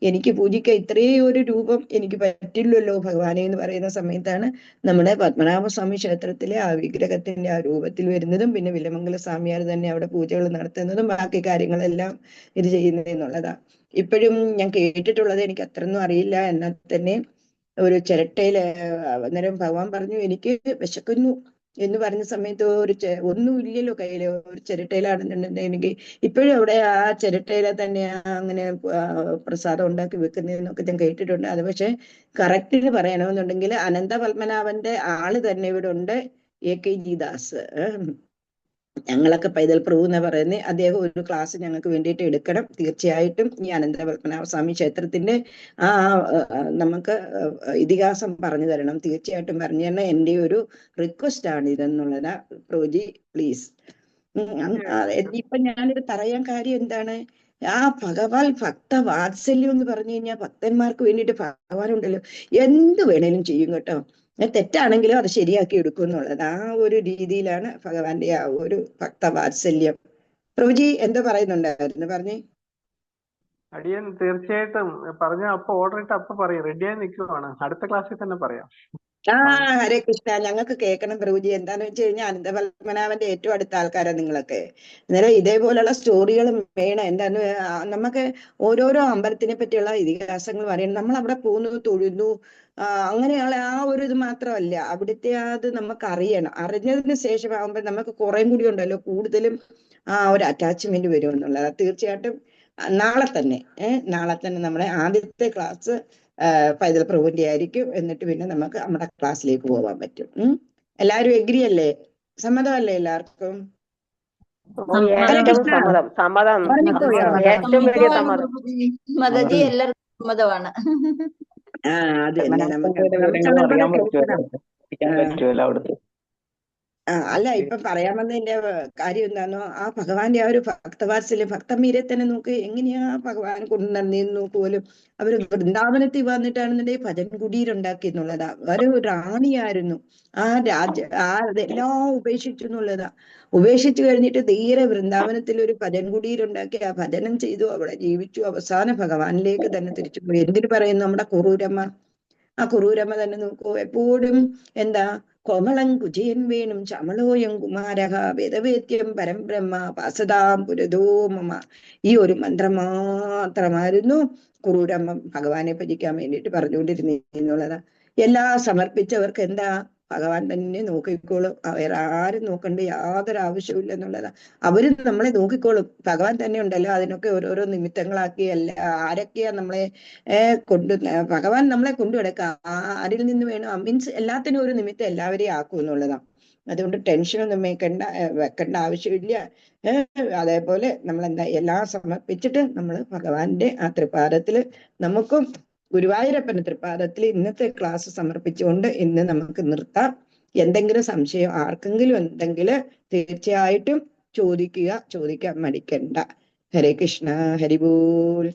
എനിക്ക് പൂജിക്കാൻ ഇത്രയും ഒരു രൂപം എനിക്ക് പറ്റില്ലല്ലോ ഭഗവാനെ എന്ന് പറയുന്ന സമയത്താണ് നമ്മുടെ പത്മനാഭസ്വാമി ക്ഷേത്രത്തിലെ ആ വിഗ്രഹത്തിന്റെ ആ രൂപത്തിൽ വരുന്നതും പിന്നെ വില്ലമംഗല സ്വാമിയാർ തന്നെ അവിടെ പൂജകൾ നടത്തുന്നതും ബാക്കി കാര്യങ്ങളെല്ലാം ഇത് ചെയ്യുന്നതെന്നുള്ളതാ. ഇപ്പോഴും ഞാൻ കേട്ടിട്ടുള്ളത്, എനിക്ക് അത്രയൊന്നും അറിയില്ല, എന്നാൽ തന്നെ ഒരു ചിരട്ടയില് അന്നേരം ഭഗവാൻ പറഞ്ഞു, എനിക്ക് വിശക്കുന്നു എന്ന് പറഞ്ഞ സമയത്ത് ഒന്നും ഇല്ലല്ലോ കയ്യില്, ഒരു ചിരട്ടയിലാണെന്നുണ്ടെങ്കിൽ എനിക്ക് ഇപ്പോഴും അവിടെ ആ ചിരട്ടയില തന്നെ അങ്ങനെ പ്രസാദം ഉണ്ടാക്കി വെക്കുന്നതെന്നൊക്കെ ഞാൻ കേട്ടിട്ടുണ്ട്. അത് പക്ഷെ കറക്റ്റിന് പറയണമെന്നുണ്ടെങ്കിൽ അനന്ത പത്മനാഭന്റെ ആള് തന്നെ ഇവിടെ ഉണ്ട്, AKG ദാസ്. ഞങ്ങളൊക്കെ പൈതൽ പ്രഭു എന്ന് പറയുന്നത്, അദ്ദേഹം ഒരു ക്ലാസ് ഞങ്ങൾക്ക് വേണ്ടിയിട്ട് എടുക്കണം തീർച്ചയായിട്ടും. ഈ അനന്ത പത്മനാഭ സ്വാമി ക്ഷേത്രത്തിന്റെ നമുക്ക് ഇതിഹാസം പറഞ്ഞു തരണം, തീർച്ചയായിട്ടും പറഞ്ഞു തരണം. എൻ്റെ ഒരു റിക്വസ്റ്റ് ആണ് ഇതെന്നുള്ളതാ. പ്രഭുജി പ്ലീസ്. ഇപ്പൊ ഞാനിത് പറയാൻ കാര്യം എന്താണ്, ആ ഭക്ത വാത്സല്യം എന്ന് പറഞ്ഞു കഴിഞ്ഞാൽ ഭക്തന്മാർക്ക് വേണ്ടിയിട്ട് ഭഗവാനുണ്ടല്ലോ എന്ത് വേണേലും ചെയ്യും കേട്ടോ. തെറ്റാണെങ്കിലും അത് ശരിയാക്കി എടുക്കും എന്നുള്ളത് ആ ഒരു രീതിയിലാണ് ഭഗവാന്റെ ആ ഒരു ഭക്തവാത്സല്യം. പ്രഭുജി എന്താ പറയുന്നുണ്ടായിരുന്നു, പറഞ്ഞേ. അടിയൻ തീർച്ചയായിട്ടും പറഞ്ഞ അപ്പൊ ഓർഡർ ഇട്ട് അപ്പൊ പറയും, റെഡിയായി നിൽക്കുവാണ്, അടുത്ത ക്ലാസ്സിൽ തന്നെ പറയാം. ഹരേ കൃഷ്ണ, ഞങ്ങൾക്ക് കേൾക്കണം പ്രഭുജി. എന്താന്ന് വെച്ച് കഴിഞ്ഞാൽ അനന്തപത്മനാഭന്റെ ഏറ്റവും അടുത്ത ആൾക്കാരാണ് നിങ്ങളൊക്കെ. അന്നേരം ഇതേപോലെയുള്ള സ്റ്റോറികളും വേണം. എന്താന്ന് നമുക്ക് ഓരോരോ അമ്പലത്തിനെ പറ്റിയുള്ള ഇതിഹാസങ്ങൾ അറിയണം. നമ്മൾ അവിടെ പോകുന്നു, തൊഴുന്നു, അങ്ങനെയുള്ള ആ ഒരു ഇത് മാത്രമല്ല, അവിടുത്തെ അത് നമുക്ക് അറിയണം. അറിഞ്ഞതിന് ശേഷമാകുമ്പോൾ നമുക്ക് കുറേം കൂടി ഉണ്ടല്ലോ കൂടുതലും ആ ഒരു അറ്റാച്ച്മെന്റ് വരും എന്നുള്ളത്. തീർച്ചയായിട്ടും നാളെ തന്നെ നമ്മുടെ ആദ്യത്തെ ക്ലാസ് പൈതൽ പ്രഭുവിന്റെ ആയിരിക്കും. എന്നിട്ട് പിന്നെ നമുക്ക് നമ്മുടെ ക്ലാസ്സിലേക്ക് പോകാൻ പറ്റും. എല്ലാവരും എഗ്രി അല്ലേ? സമ്മതമല്ലേ എല്ലാവർക്കും? എല്ലാവർക്കും സമ്മതമാണ്. അത് തന്നെ നമുക്ക് അല്ല, ഇപ്പൊ പറയാൻ വന്നതിന്റെ കാര്യം എന്താണോ, ആ ഭഗവാന്റെ ആ ഒരു ഭക്തവാത്സല്യം, ഭക്തമീരെ തന്നെ നോക്ക് എങ്ങനെയാ ഭഗവാൻ കൊണ്ടുവന്നേന്ന് നോക്ക് പോലും. അവര് വൃന്ദാവനത്തിൽ വന്നിട്ടാണെന്നുണ്ടെങ്കിൽ ഭജൻ കുടീരുണ്ടാക്കി എന്നുള്ളതാ. ഒരു റാണിയായിരുന്നു. അതെല്ലാം ഉപേക്ഷിച്ചു എന്നുള്ളതാ. ഉപേക്ഷിച്ചു കഴിഞ്ഞിട്ട് തീരെ വൃന്ദാവനത്തിൽ ഒരു ഭജൻ കുടീരുണ്ടാക്കി ആ ഭജനം ചെയ്തു, അവിടെ ജീവിച്ചു. അവസാനം ഭഗവാനിലേക്ക് തന്നെ തിരിച്ചു പോയി. എന്തിനു പറയുന്നു, നമ്മുടെ കുറൂരമ്മ, ആ കുറൂരമ്മ തന്നെ നോക്കൂ, എപ്പോഴും എന്താ, കോമളം കുജയൻ വേണും ചമളോയം കുമാരഹ വേദവേദ്യം പരംബ്രഹ്മ പാസതാം പുരതോ മമ. ഈ ഒരു മന്ത്രം മാത്രമായിരുന്നു കുറൂരമ്മ ഭഗവാനെ ഭജിക്കാൻ വേണ്ടിയിട്ട് പറഞ്ഞുകൊണ്ടിരുന്നുള്ളതാ. എല്ലാം സമർപ്പിച്ചവർക്ക് എന്താ, ഭഗവാൻ തന്നെ നോക്കിക്കോളും. വേറെ ആരും നോക്കേണ്ട യാതൊരു ആവശ്യമില്ല എന്നുള്ളതാ. അവര് നമ്മളെ നോക്കിക്കോളും. ഭഗവാൻ തന്നെ ഉണ്ടല്ലോ അതിനൊക്കെ ഓരോരോ നിമിത്തങ്ങളാക്കി ആരൊക്കെയാ നമ്മളെ ഭഗവാൻ നമ്മളെ കൊണ്ടുകിടക്കുക. ആരിൽ നിന്ന് വേണം, മീൻസ് എല്ലാത്തിനും ഒരു നിമിത്തം എല്ലാവരെയും ആക്കും എന്നുള്ളതാ. അതുകൊണ്ട് ടെൻഷനൊന്നും വെക്കേണ്ട ആവശ്യമില്ല. അതേപോലെ നമ്മൾ എല്ലാം സമർപ്പിച്ചിട്ട് നമ്മൾ ഭഗവാന്റെ ആ തൃപ്പാദത്തില്, നമുക്കും ഗുരുവായൂരപ്പന്റെ തൃപ്പാദത്തിൽ ഇന്നത്തെ ക്ലാസ് സമർപ്പിച്ചുകൊണ്ട് ഇന്ന് നമുക്ക് നിർത്താം. എന്തെങ്കിലും സംശയം ആർക്കെങ്കിലും ഉണ്ടെങ്കിൽ തീർച്ചയായിട്ടും ചോദിക്കാൻ മടിക്കണ്ട. ഹരേ കൃഷ്ണ, ഹരിബോൾ.